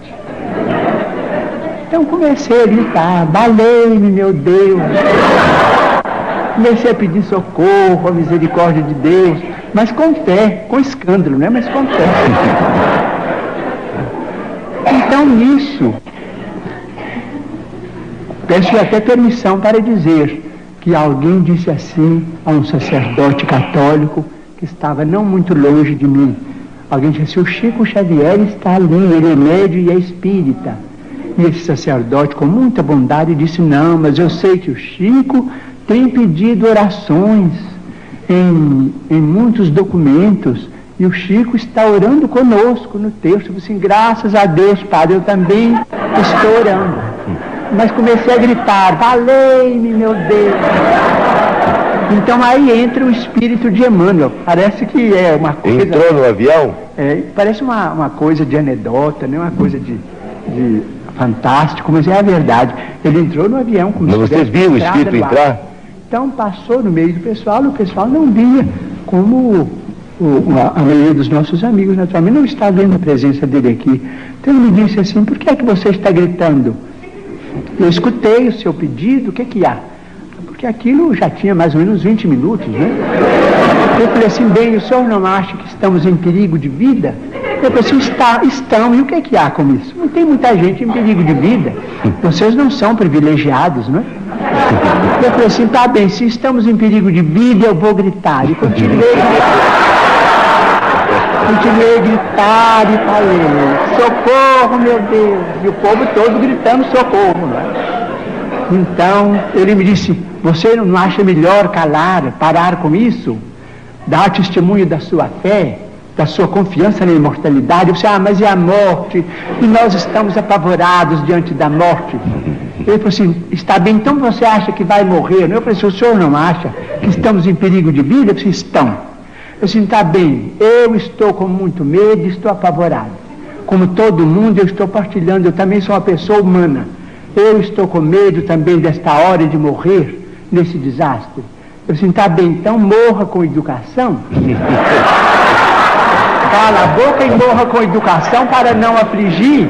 Então comecei a gritar, valei-me, meu Deus. Comecei a pedir socorro, a misericórdia de Deus, mas com fé, com escândalo, né? Mas com fé. Então nisso, peço até permissão para dizer que alguém disse assim a um sacerdote católico que estava não muito longe de mim. Alguém disse assim, o Chico Xavier está ali, ele é médium e é espírita. E esse sacerdote, com muita bondade, disse, não, mas eu sei que o Chico tem pedido orações em muitos documentos, e o Chico está orando conosco no texto. Eu disse assim, graças a Deus, Padre, eu também estou orando. Mas comecei a gritar, valei-me, meu Deus. Então aí entra o espírito de Emmanuel. Parece que é uma coisa... Entrou no avião? Parece uma coisa de anedota, né? Uma coisa de fantástico, mas é a verdade. Ele entrou no avião como se... Mas você viu o espírito entrar? Então passou no meio do pessoal, e o pessoal não via, como a maioria dos nossos amigos, naturalmente, não está vendo a presença dele aqui. Então ele me disse assim, por que é que você está gritando? Eu escutei o seu pedido, o que é que há? Porque aquilo já tinha mais ou menos 20 minutos, né? Eu falei assim, bem, o senhor não acha que estamos em perigo de vida? Eu falei assim, estão, e o que é que há com isso? Não tem muita gente em perigo de vida. Vocês não são privilegiados, não é? Eu falei assim, tá bem, se estamos em perigo de vida, eu vou gritar. E continuei a gritar e falei, socorro, meu Deus. E o povo todo gritando socorro, não é? Então, ele me disse, você não acha melhor parar com isso? Dar testemunho da sua fé, da sua confiança na imortalidade? Eu disse, mas é a morte, e nós estamos apavorados diante da morte. Ele falou assim, está bem, então você acha que vai morrer? Eu falei assim, o senhor não acha que estamos em perigo de vida? Eu disse, estão. Eu disse, está bem, eu estou com muito medo e estou apavorado. Como todo mundo, eu estou partilhando, eu também sou uma pessoa humana. Eu estou com medo também desta hora de morrer nesse desastre. Eu disse, está bem, então morra com educação. Cala a boca e morra com educação para não afligir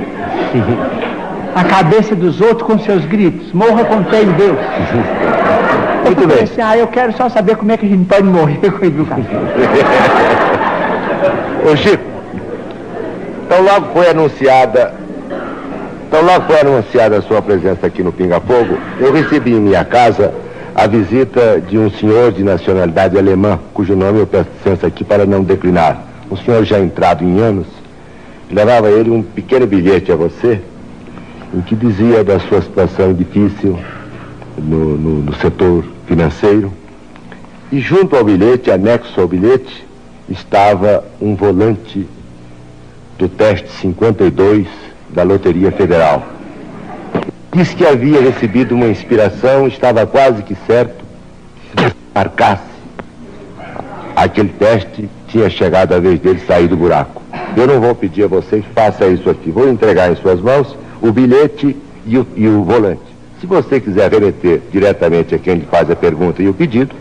a cabeça dos outros com seus gritos. Morra com fé em Deus. Muito bem. Assim, eu quero só saber como é que a gente pode morrer com educação. Ô Chico, então logo foi anunciada a sua presença aqui no Pinga Fogo, eu recebi em minha casa a visita de um senhor de nacionalidade alemã, cujo nome eu peço licença aqui para não declinar. Um senhor já entrado em anos, levava ele um pequeno bilhete a você, em que dizia da sua situação difícil no setor financeiro, e junto ao bilhete, anexo ao bilhete, estava um volante do teste 52 da Loteria Federal. Diz que havia recebido uma inspiração, estava quase que certo que se marcasse aquele teste, tinha chegado a vez dele sair do buraco. Eu não vou pedir a você que faça isso aqui, vou entregar em suas mãos o bilhete e o volante. Se você quiser remeter diretamente a quem lhe faz a pergunta e o pedido,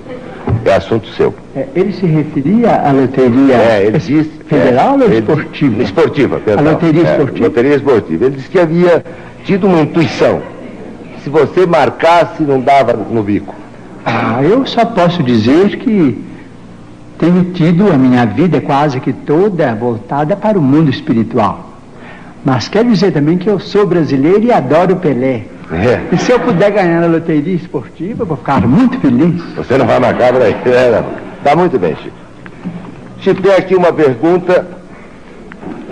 é assunto seu. Ele se referia à loteria federal ou esportiva? Esportiva, perdão. A loteria esportiva? Loteria esportiva. Ele disse que havia tido uma intuição. Se você marcasse, não dava no bico. Eu só posso dizer que tenho tido a minha vida quase que toda voltada para o mundo espiritual. Mas quero dizer também que eu sou brasileiro e adoro Pelé. E se eu puder ganhar na loteria esportiva, eu vou ficar muito feliz. Você não vai marcar por aí, né? Tá muito bem, Chico. Chico, tem aqui uma pergunta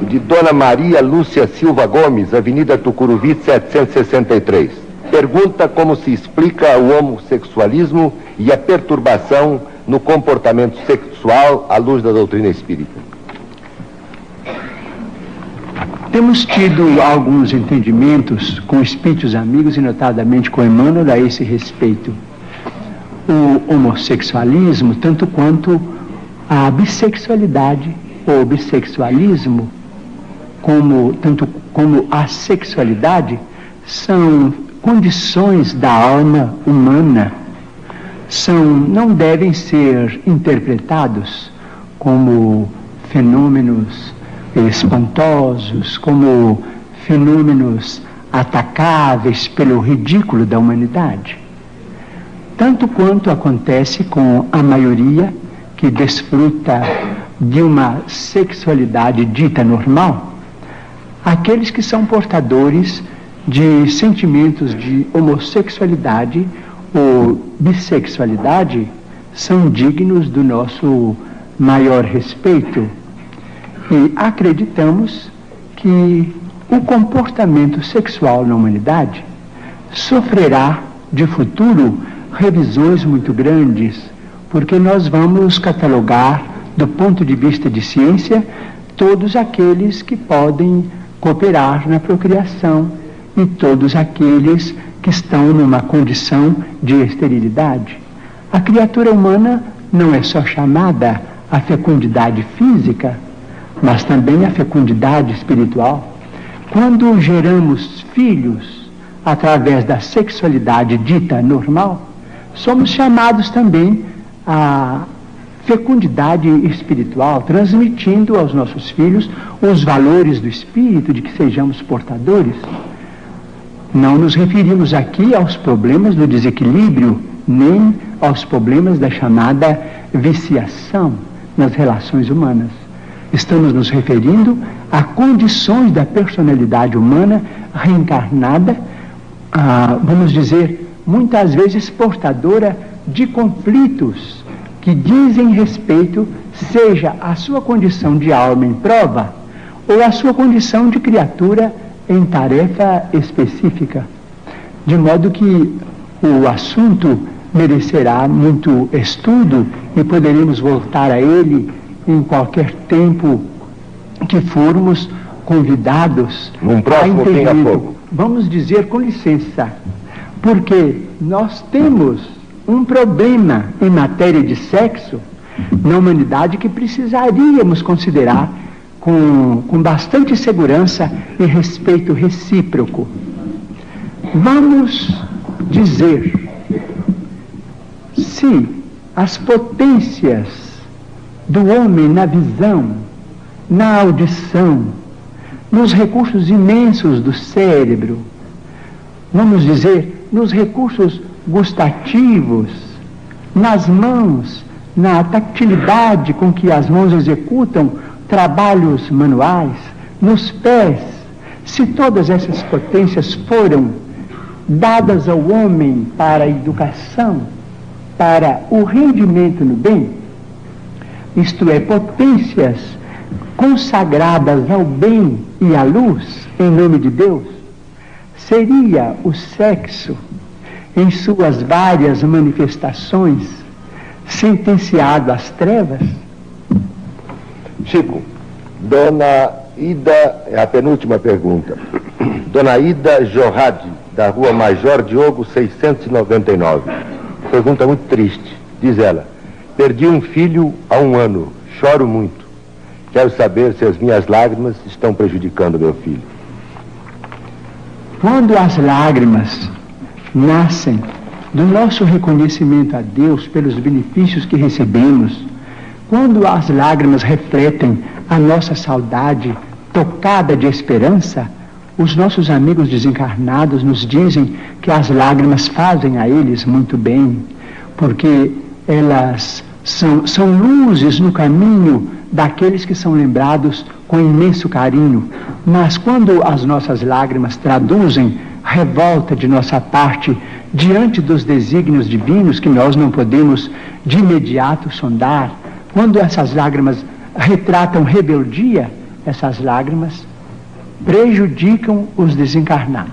de Dona Maria Lúcia Silva Gomes, Avenida Tucuruvi, 763. Pergunta como se explica o homossexualismo e a perturbação no comportamento sexual à luz da doutrina espírita. Temos tido alguns entendimentos com espíritos amigos e notadamente com Emmanuel a esse respeito. O homossexualismo, tanto quanto a bissexualidade ou bissexualismo, tanto como a sexualidade, são condições da alma humana, não devem ser interpretados como fenômenos espantosos, como fenômenos atacáveis pelo ridículo da humanidade. Tanto quanto acontece com a maioria que desfruta de uma sexualidade dita normal, aqueles que são portadores de sentimentos de homossexualidade ou bissexualidade são dignos do nosso maior respeito. E acreditamos que o comportamento sexual na humanidade sofrerá de futuro revisões muito grandes, porque nós vamos catalogar, do ponto de vista de ciência, todos aqueles que podem cooperar na procriação e todos aqueles que estão numa condição de esterilidade. A criatura humana não é só chamada à fecundidade física, mas também a fecundidade espiritual. Quando geramos filhos através da sexualidade dita normal, somos chamados também à fecundidade espiritual, transmitindo aos nossos filhos os valores do espírito de que sejamos portadores. Não nos referimos aqui aos problemas do desequilíbrio, nem aos problemas da chamada viciação nas relações humanas. Estamos nos referindo a condições da personalidade humana reencarnada, vamos dizer, muitas vezes portadora de conflitos que dizem respeito, seja a sua condição de alma em prova, ou a sua condição de criatura em tarefa específica. De modo que o assunto merecerá muito estudo e poderemos voltar a ele em qualquer tempo que formos convidados num próximo Pinga Fogo. Vamos dizer com licença, porque nós temos um problema em matéria de sexo na humanidade que precisaríamos considerar com bastante segurança e respeito recíproco. Vamos dizer se as potências do homem na visão, na audição, nos recursos imensos do cérebro, vamos dizer, nos recursos gustativos, nas mãos, na tactilidade com que as mãos executam trabalhos manuais, nos pés, se todas essas potências foram dadas ao homem para a educação, para o rendimento no bem, isto é, potências consagradas ao bem e à luz, em nome de Deus, seria o sexo, em suas várias manifestações, sentenciado às trevas? Chico, Dona Ida, é a penúltima pergunta. Dona Ida Jorrade, da Rua Major Diogo 699. Pergunta muito triste. Diz ela: perdi um filho há 1 ano, choro muito. Quero saber se as minhas lágrimas estão prejudicando meu filho. Quando as lágrimas nascem do nosso reconhecimento a Deus pelos benefícios que recebemos, quando as lágrimas refletem a nossa saudade tocada de esperança, os nossos amigos desencarnados nos dizem que as lágrimas fazem a eles muito bem, porque elas são luzes no caminho daqueles que são lembrados com imenso carinho. Mas quando as nossas lágrimas traduzem revolta de nossa parte diante dos desígnios divinos que nós não podemos de imediato sondar, quando essas lágrimas retratam rebeldia, essas lágrimas prejudicam os desencarnados,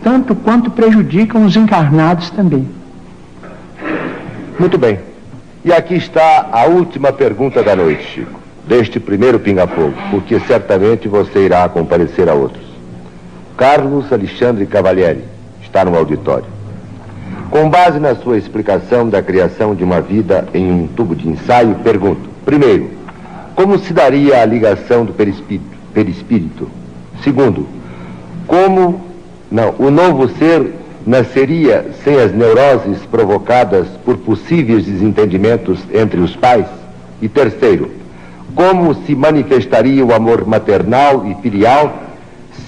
tanto quanto prejudicam os encarnados também. Muito bem. E aqui está a última pergunta da noite, Chico, deste primeiro pinga-fogo, porque certamente você irá comparecer a outros. Carlos Alexandre Cavalieri está no auditório. Com base na sua explicação da criação de uma vida em um tubo de ensaio, pergunto: primeiro, como se daria a ligação do perispírito? Segundo, o novo ser nasceria sem as neuroses provocadas por possíveis desentendimentos entre os pais? E terceiro, como se manifestaria o amor maternal e filial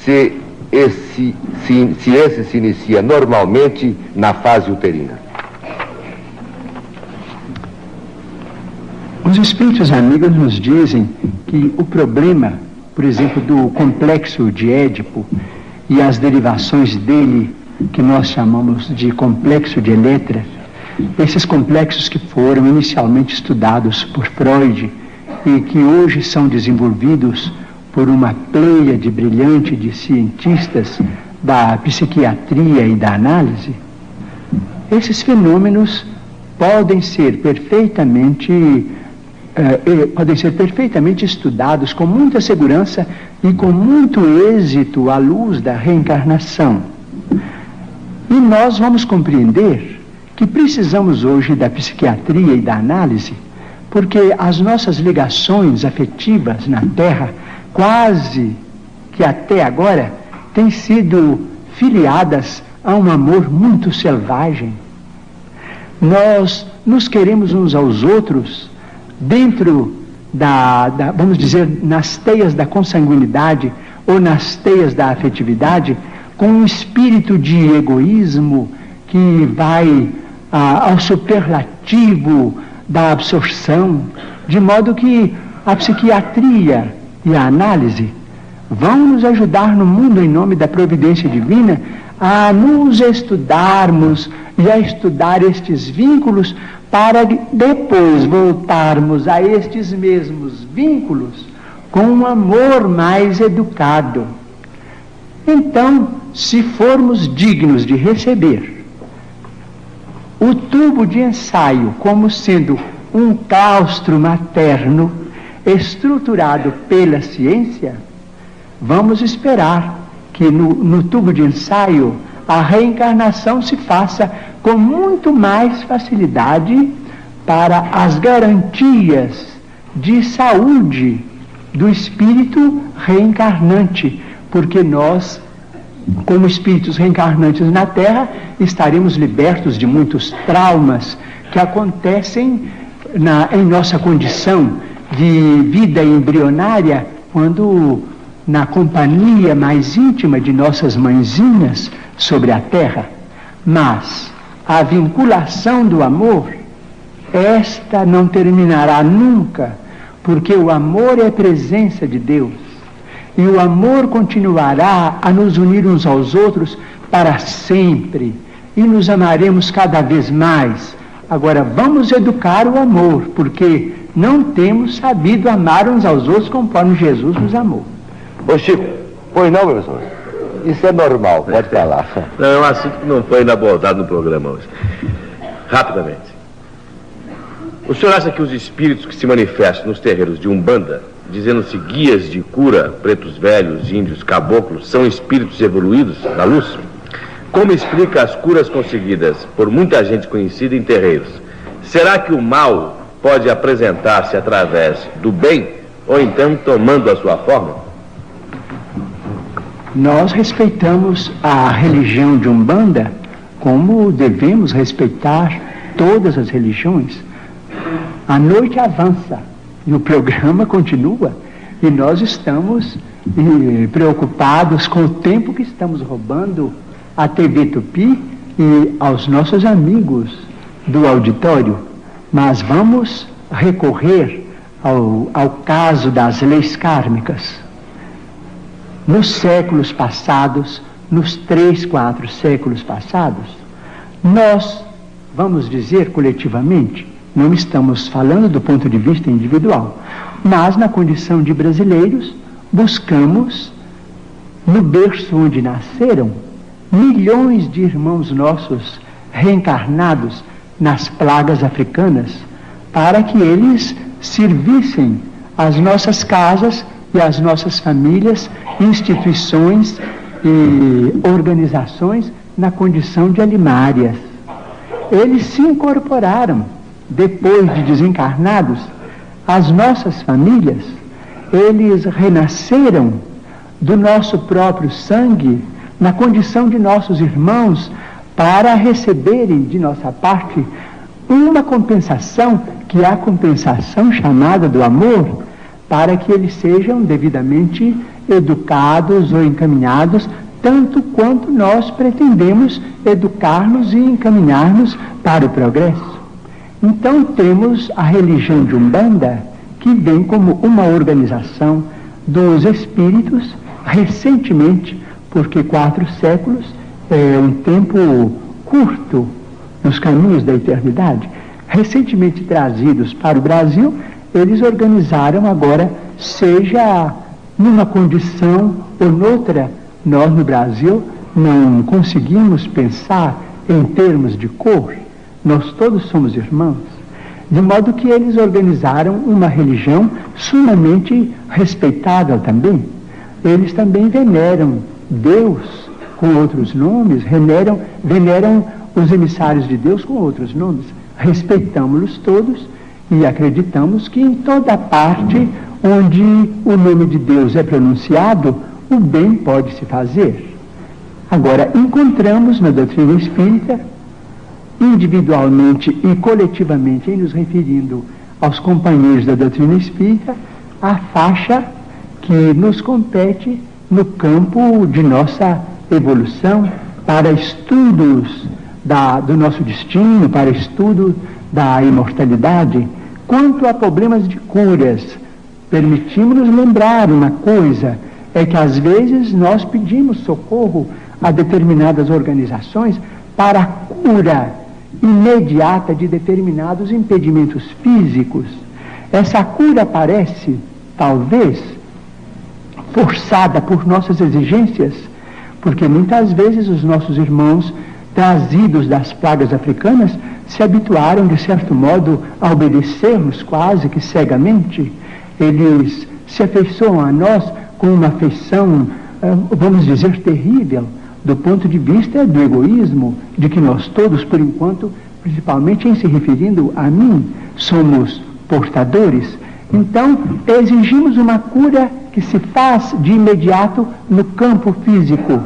se esse se inicia normalmente na fase uterina? Os espíritos amigos nos dizem que o problema, por exemplo, do complexo de Édipo e as derivações dele, que nós chamamos de complexo de Eletra, esses complexos que foram inicialmente estudados por Freud e que hoje são desenvolvidos por uma pleiade brilhante de cientistas da psiquiatria e da análise, esses fenômenos podem ser perfeitamente estudados com muita segurança e com muito êxito à luz da reencarnação. E nós vamos compreender que precisamos hoje da psiquiatria e da análise, porque as nossas ligações afetivas na Terra, quase que até agora, têm sido filiadas a um amor muito selvagem. Nós nos queremos uns aos outros dentro vamos dizer, nas teias da consanguinidade ou nas teias da afetividade, com um espírito de egoísmo que vai ao superlativo da absorção, de modo que a psiquiatria e a análise vão nos ajudar no mundo, em nome da providência divina, a nos estudarmos e a estudar estes vínculos para depois voltarmos a estes mesmos vínculos com um amor mais educado. Então, se formos dignos de receber o tubo de ensaio como sendo um claustro materno estruturado pela ciência, vamos esperar que no tubo de ensaio a reencarnação se faça com muito mais facilidade para as garantias de saúde do espírito reencarnante, porque nós, como espíritos reencarnantes na Terra, estaremos libertos de muitos traumas que acontecem em nossa condição de vida embrionária, quando na companhia mais íntima de nossas mãezinhas sobre a terra, mas a vinculação do amor, esta não terminará nunca, porque o amor é presença de Deus, e o amor continuará a nos unir uns aos outros para sempre, e nos amaremos cada vez mais. Agora, vamos educar o amor, porque não temos sabido amar uns aos outros conforme Jesus nos amou. Ô Chico, pois não, professor? Isso é normal, pode falar. Não, é um assunto que não foi ainda abordado no programa hoje. Rapidamente. O senhor acha que os espíritos que se manifestam nos terreiros de Umbanda, dizendo-se guias de cura, pretos velhos, índios, caboclos, são espíritos evoluídos da luz? Como explica as curas conseguidas por muita gente conhecida em terreiros? Será que o mal pode apresentar-se através do bem, ou então tomando a sua forma? Nós respeitamos a religião de Umbanda como devemos respeitar todas as religiões. A noite avança e o programa continua, e nós estamos preocupados com o tempo que estamos roubando à TV Tupi e aos nossos amigos do auditório. Mas vamos recorrer ao caso das leis kármicas. Nos séculos passados, nos 3, 4 séculos passados, nós, vamos dizer coletivamente, não estamos falando do ponto de vista individual, mas na condição de brasileiros, buscamos, no berço onde nasceram, milhões de irmãos nossos reencarnados nas plagas africanas, para que eles servissem as nossas casas e as nossas famílias, instituições e organizações na condição de alimárias. Eles se incorporaram, depois de desencarnados, às nossas famílias. Eles renasceram do nosso próprio sangue, na condição de nossos irmãos, para receberem de nossa parte uma compensação, que é a compensação chamada do amor, para que eles sejam devidamente educados ou encaminhados, tanto quanto nós pretendemos educar-nos e encaminhar-nos para o progresso. Então temos a religião de Umbanda, que vem como uma organização dos espíritos, recentemente, porque 4 séculos é um tempo curto nos caminhos da eternidade, recentemente trazidos para o Brasil. Eles organizaram agora, seja numa condição ou noutra. Nós no Brasil não conseguimos pensar em termos de cor, nós todos somos irmãos, de modo que eles organizaram uma religião sumamente respeitável também. Eles também veneram Deus com outros nomes, veneram os emissários de Deus com outros nomes. Respeitamos-los todos e acreditamos que em toda parte onde o nome de Deus é pronunciado, o bem pode se fazer. Agora, encontramos na doutrina espírita, individualmente e coletivamente, em nos referindo aos companheiros da doutrina espírita, a faixa que nos compete no campo de nossa evolução, para estudos do nosso destino, para estudo da imortalidade. Quanto a problemas de curas, permitimos-nos lembrar uma coisa, é que às vezes nós pedimos socorro a determinadas organizações para a cura imediata de determinados impedimentos físicos. Essa cura parece, talvez, forçada por nossas exigências, porque muitas vezes os nossos irmãos trazidos das plagas africanas se habituaram, de certo modo, a obedecermos quase que cegamente. Eles se afeiçoam a nós com uma afeição, vamos dizer, terrível, do ponto de vista do egoísmo, de que nós todos, por enquanto, principalmente em se referindo a mim, somos portadores. Então, exigimos uma cura que se faz de imediato no campo físico,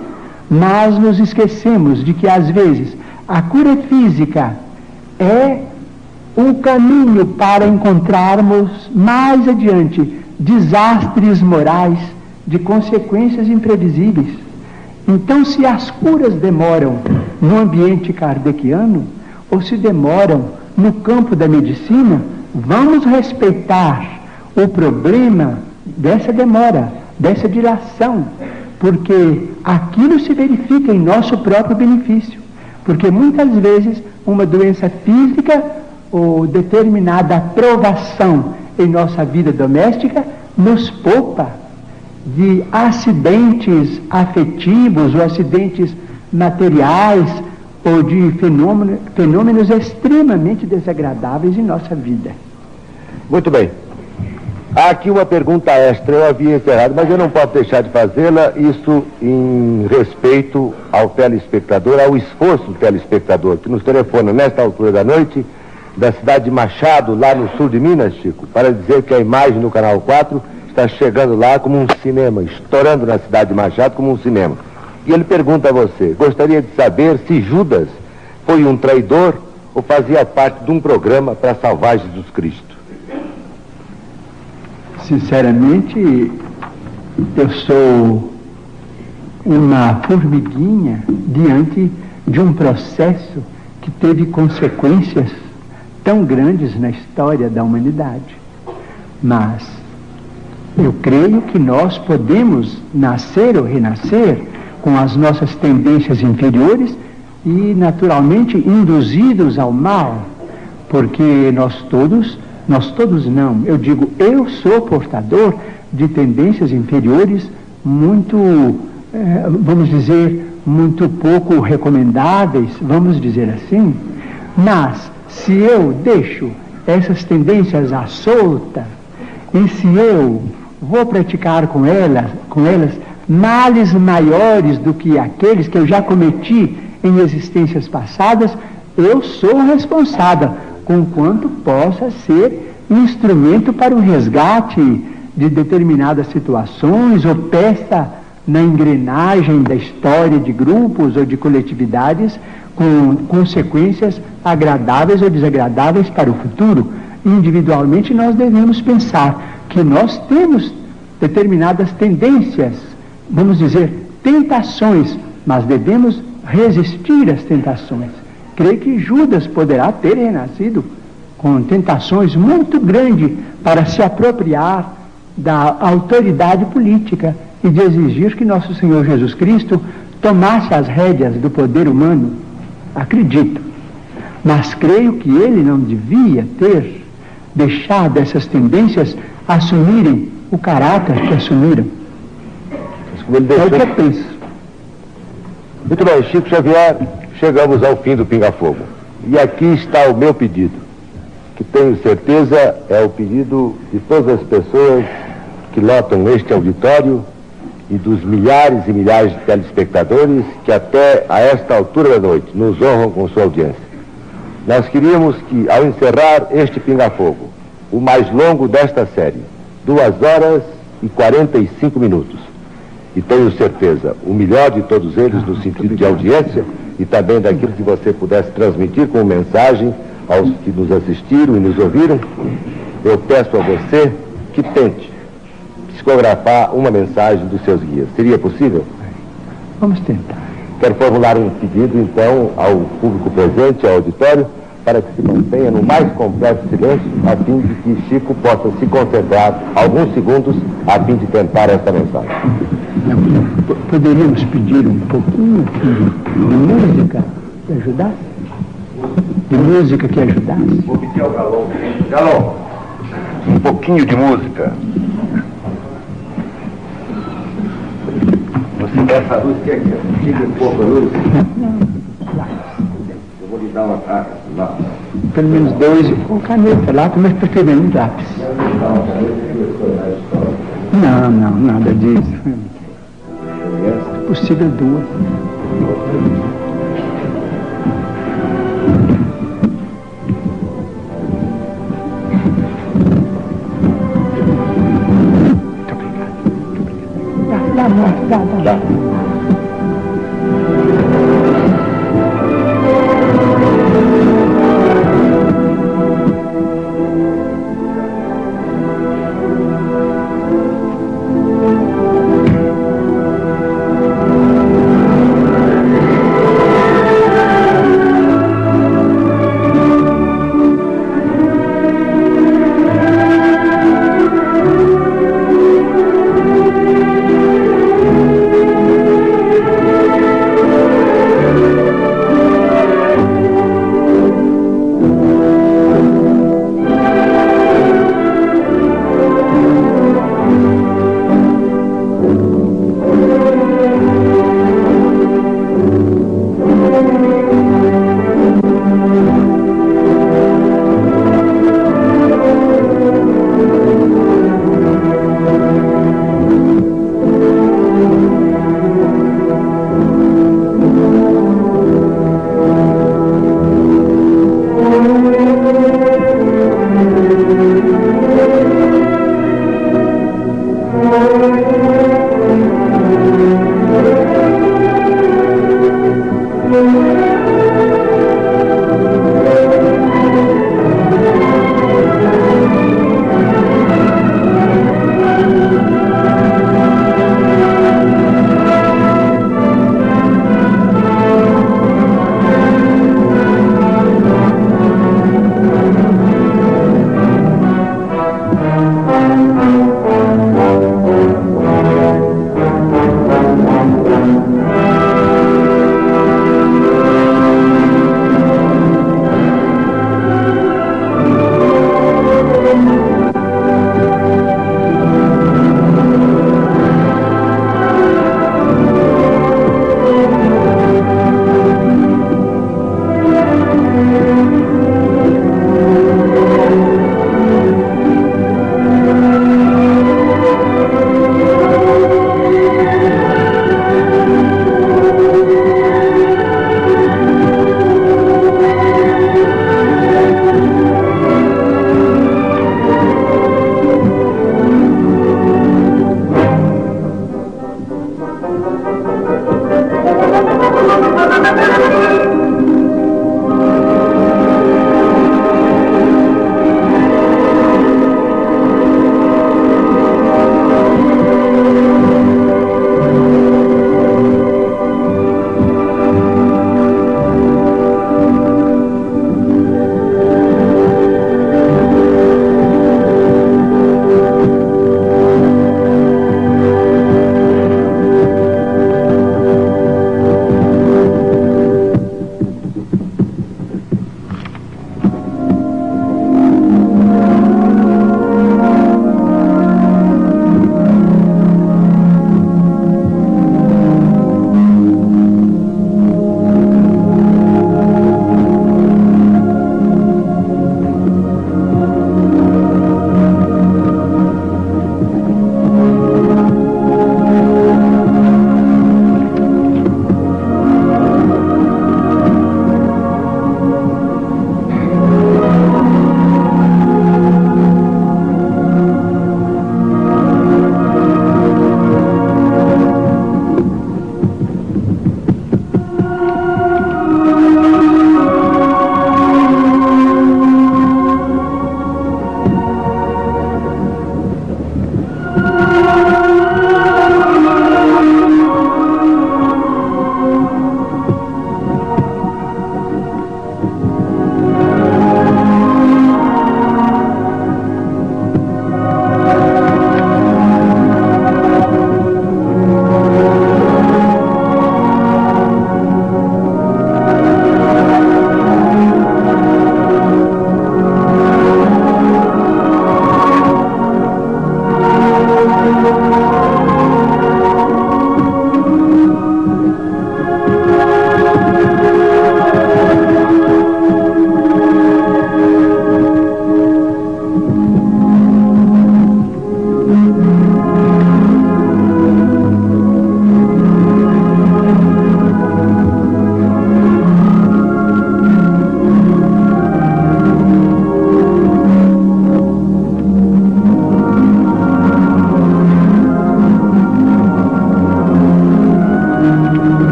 mas nos esquecemos de que, às vezes, a cura física é um caminho para encontrarmos mais adiante desastres morais de consequências imprevisíveis. Então, se as curas demoram no ambiente kardeciano, ou se demoram no campo da medicina, vamos respeitar o problema dessa demora, dessa dilação, porque aquilo se verifica em nosso próprio benefício. Porque muitas vezes uma doença física ou determinada provação em nossa vida doméstica nos poupa de acidentes afetivos ou acidentes materiais ou de fenômenos extremamente desagradáveis em nossa vida. Muito bem. Há aqui uma pergunta extra, eu havia encerrado, mas eu não posso deixar de fazê-la, isso em respeito ao telespectador, ao esforço do telespectador, que nos telefona nesta altura da noite, da cidade de Machado, lá no sul de Minas, Chico, para dizer que a imagem no Canal 4 está chegando lá como um cinema, estourando na cidade de Machado como um cinema. E ele pergunta a você, gostaria de saber se Judas foi um traidor ou fazia parte de um programa para salvar Jesus Cristo? Sinceramente, eu sou uma formiguinha diante de um processo que teve consequências tão grandes na história da humanidade. Mas eu creio que nós podemos nascer ou renascer com as nossas tendências inferiores e, naturalmente, induzidos ao mal, porque nós todos não, eu digo, eu sou portador de tendências inferiores muito, vamos dizer, muito pouco recomendáveis, vamos dizer assim, mas se eu deixo essas tendências à solta, e se eu vou praticar com elas males maiores do que aqueles que eu já cometi em existências passadas, eu sou responsável, conquanto possa ser instrumento para o resgate de determinadas situações ou peça na engrenagem da história de grupos ou de coletividades com consequências agradáveis ou desagradáveis para o futuro. Individualmente nós devemos pensar que nós temos determinadas tendências, vamos dizer, tentações, mas devemos resistir às tentações. Creio que Judas poderá ter renascido com tentações muito grandes para se apropriar da autoridade política e de exigir que nosso Senhor Jesus Cristo tomasse as rédeas do poder humano. Acredito. Mas creio que ele não devia ter deixado essas tendências assumirem o caráter que assumiram. É o que eu penso. Muito bem, Chico Xavier, chegamos ao fim do Pinga Fogo. E aqui está o meu pedido, que tenho certeza é o pedido de todas as pessoas que lotam este auditório e dos milhares e milhares de telespectadores que até a esta altura da noite nos honram com sua audiência. Nós queríamos que, ao encerrar este Pinga Fogo, o mais longo desta série, 2 horas e 45 minutos, e tenho certeza, o melhor de todos eles no sentido de audiência e também daquilo que você pudesse transmitir como mensagem aos que nos assistiram e nos ouviram, eu peço a você que tente psicografar uma mensagem dos seus guias. Seria possível? Vamos tentar. Quero formular um pedido, então, ao público presente, ao auditório, para que se mantenha no mais completo silêncio, a fim de que Chico possa se concentrar alguns segundos a fim de tentar esta mensagem. Poderíamos pedir um pouquinho de música que ajudasse? De música que ajudasse? Vou pedir ao Galon. Galon, um pouquinho de música. Você quer essa luz? Quer que ligue um pouco a luz? Eu vou lhe dar uma carta. Lá. Pelo menos 2 com caneta lá, mas preferimos lápis. Não, nada disso. Se possível 2. Muito obrigado. Dá.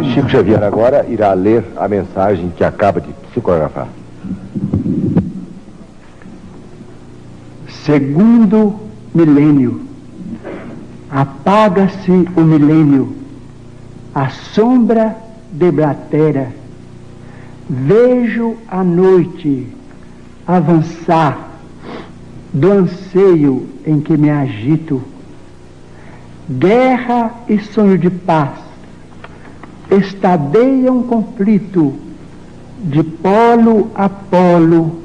Chico Xavier agora irá ler a mensagem que acaba de psicografar. Segundo milênio. Apaga-se o milênio, a sombra deblatera. Vejo a noite avançar do anseio em que me agito. Guerra e sonho de paz estadeiam um conflito de polo a polo.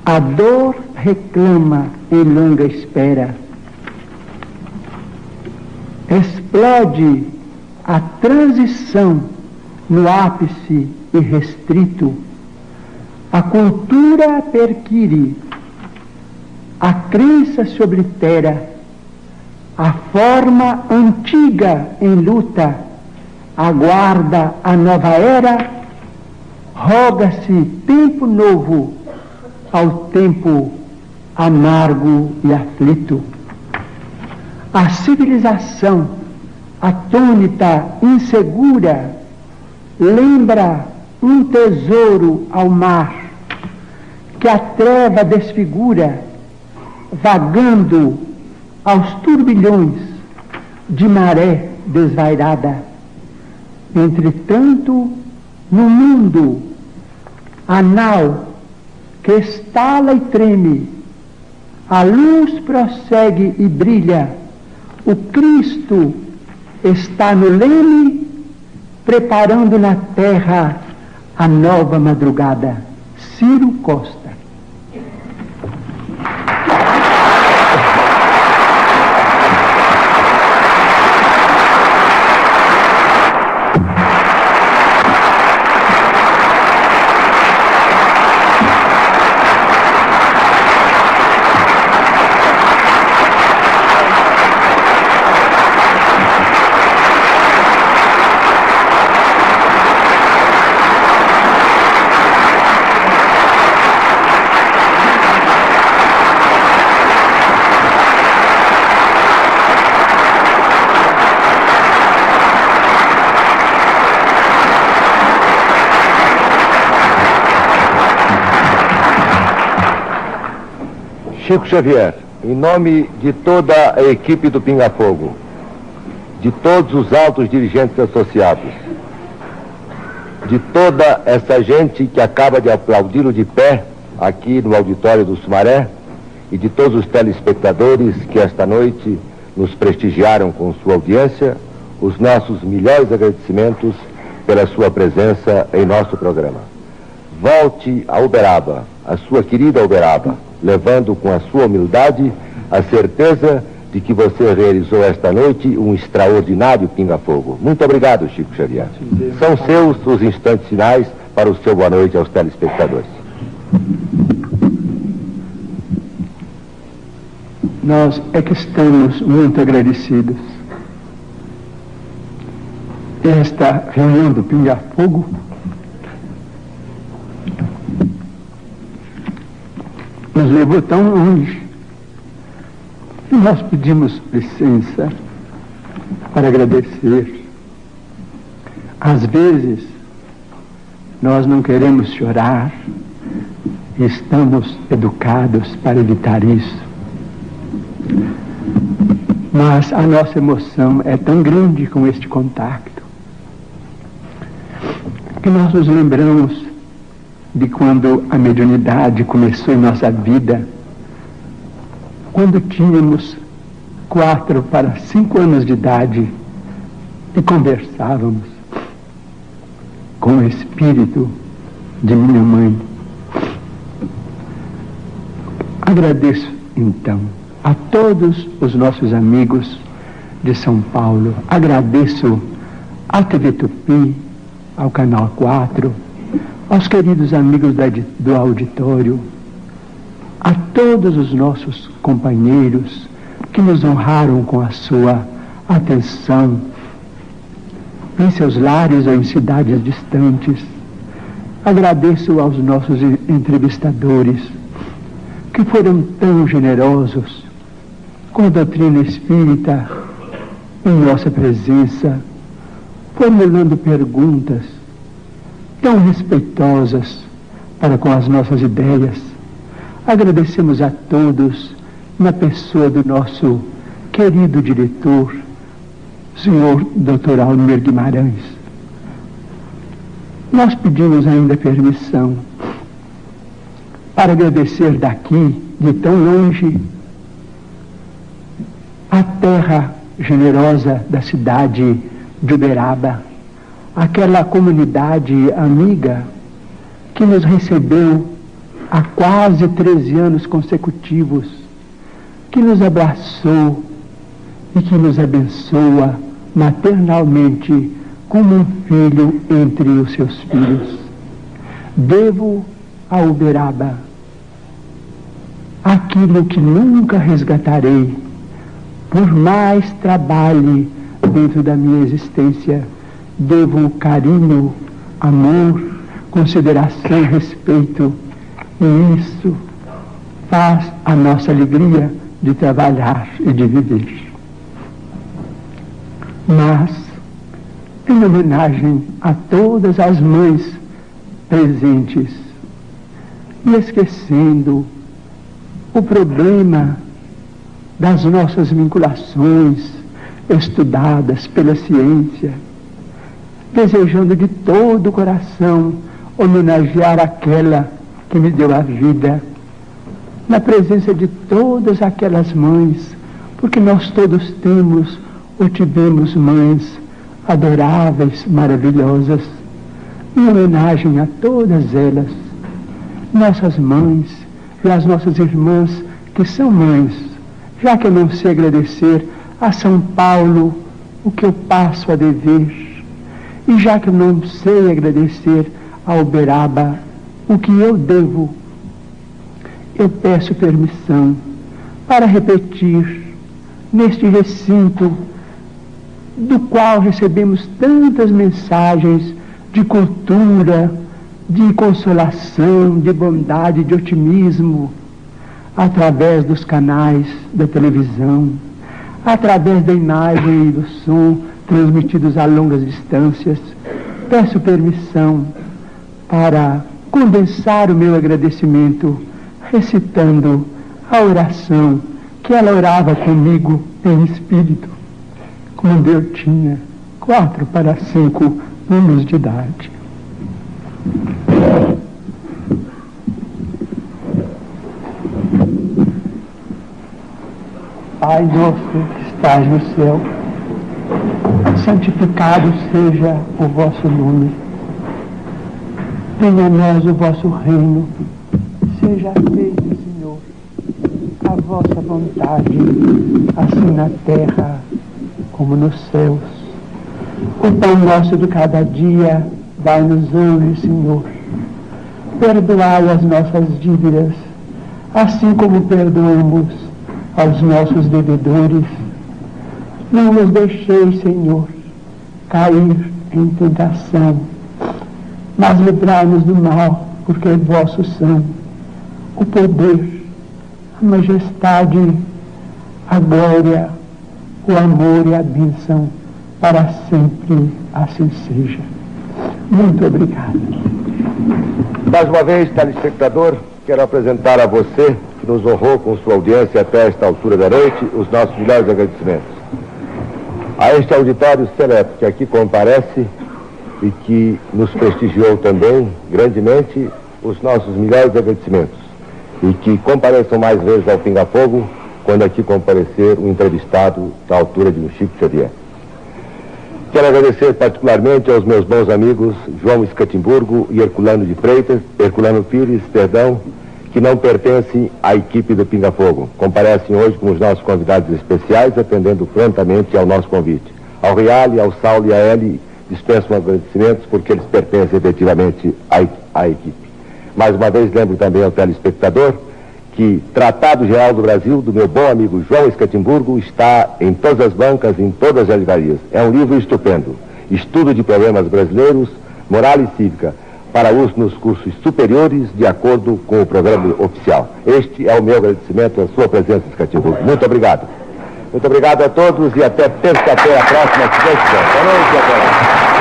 A dor reclama em longa espera. Explode a transição no ápice irrestrito. A cultura perquire, a crença se oblitera. A forma antiga em luta aguarda a nova era. Roga-se tempo novo ao tempo amargo e aflito. A civilização atônita, insegura, lembra um tesouro ao mar que a treva desfigura, vagando aos turbilhões de maré desvairada. Entretanto, no mundo, a nau que estala e treme, a luz prossegue e brilha. O Cristo está no leme, preparando na terra a nova madrugada. Ciro Costa. Chico Xavier, em nome de toda a equipe do Pinga Fogo, de todos os altos dirigentes associados, de toda essa gente que acaba de aplaudi-lo de pé aqui no auditório do Sumaré, e de todos os telespectadores que esta noite nos prestigiaram com sua audiência, os nossos melhores agradecimentos pela sua presença em nosso programa. Volte a Uberaba, a sua querida Uberaba, levando com a sua humildade a certeza de que você realizou esta noite um extraordinário pinga-fogo. Muito obrigado, Chico Xavier. São seus os instantes finais para o seu boa noite aos telespectadores. Nós é que estamos muito agradecidos. Esta reunião do Pinga-Fogo nos levou tão longe e nós pedimos licença para agradecer. Às vezes nós não queremos chorar e estamos educados para evitar isso, mas a nossa emoção é tão grande com este contato que nós nos lembramos de quando a mediunidade começou em nossa vida, quando tínhamos 4 para 5 anos de idade e conversávamos com o espírito de minha mãe. Agradeço então a todos os nossos amigos de São Paulo, agradeço à TV Tupi, ao Canal 4, aos queridos amigos do auditório, a todos os nossos companheiros que nos honraram com a sua atenção em seus lares ou em cidades distantes. Agradeço aos nossos entrevistadores que foram tão generosos com a doutrina espírita em nossa presença, formulando perguntas tão respeitosas para com as nossas ideias. Agradecemos a todos, na pessoa do nosso querido diretor, senhor Dr. Almir Guimarães. Nós pedimos ainda permissão para agradecer daqui, de tão longe, a terra generosa da cidade de Uberaba, aquela comunidade amiga que nos recebeu há quase 13 anos consecutivos, que nos abraçou e que nos abençoa maternalmente como um filho entre os seus filhos. Devo a Uberaba aquilo que nunca resgatarei, por mais trabalhe dentro da minha existência. Devo carinho, amor, consideração, respeito, e isso faz a nossa alegria de trabalhar e de viver. Mas, em homenagem a todas as mães presentes, e esquecendo o problema das nossas vinculações estudadas pela ciência, desejando de todo o coração homenagear aquela que me deu a vida, na presença de todas aquelas mães, porque nós todos temos ou tivemos mães adoráveis, maravilhosas, em homenagem a todas elas, nossas mães e as nossas irmãs que são mães, já que eu não sei agradecer a São Paulo o que eu passo a dever, e já que eu não sei agradecer a Uberaba o que eu devo, eu peço permissão para repetir neste recinto do qual recebemos tantas mensagens de cultura, de consolação, de bondade, de otimismo, através dos canais da televisão, através da imagem e do som transmitidos a longas distâncias. Peço permissão para condensar o meu agradecimento recitando a oração que ela orava comigo em espírito, quando eu tinha 4 para 5 anos de idade. Pai nosso que estás no céu, santificado seja o vosso nome. Venha a nós o vosso reino. Seja feita, Senhor, a vossa vontade, assim na terra como nos céus. O pão nosso de cada dia dai-nos hoje, Senhor. Perdoai as nossas dívidas, assim como perdoamos aos nossos devedores. Não nos deixeis, Senhor, cair em tentação, mas livrai-nos do mal, porque é vosso são o poder, a majestade, a glória, o amor e a bênção, para sempre assim seja. Muito obrigado. Mais uma vez, telespectador, quero apresentar a você, que nos honrou com sua audiência até esta altura da noite, os nossos melhores agradecimentos. A este auditório seleto que aqui comparece e que nos prestigiou também grandemente, os nossos melhores agradecimentos. E que compareçam mais vezes ao Pinga Fogo quando aqui comparecer um entrevistado da altura de um Chico Xavier. Quero agradecer particularmente aos meus bons amigos João Escatimburgo e Herculano Pires, que não pertencem à equipe do Pinga Fogo. Comparecem hoje como os nossos convidados especiais, atendendo prontamente ao nosso convite. Ao Reale, ao Saulo e a Eli dispensam agradecimentos porque eles pertencem efetivamente à equipe. Mais uma vez lembro também ao telespectador que Tratado Geral do Brasil, do meu bom amigo João Escatimburgo, está em todas as bancas, em todas as livrarias. É um livro estupendo. Estudo de problemas brasileiros, moral e cívica, para uso nos cursos superiores, de acordo com o programa oficial. Este é o meu agradecimento à sua presença, Escatimburgo. Muito obrigado. Muito obrigado a todos e até terça-feira próxima, se Deus quiser. Boa noite e até lá.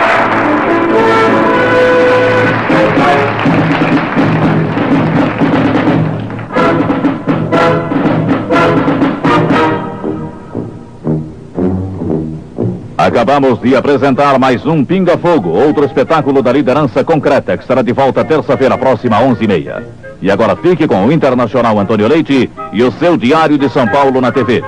Acabamos de apresentar mais um Pinga Fogo, outro espetáculo da liderança concreta, que estará de volta terça-feira próxima, 11h30. E agora fique com o Internacional Antônio Leite e o seu Diário de São Paulo na TV.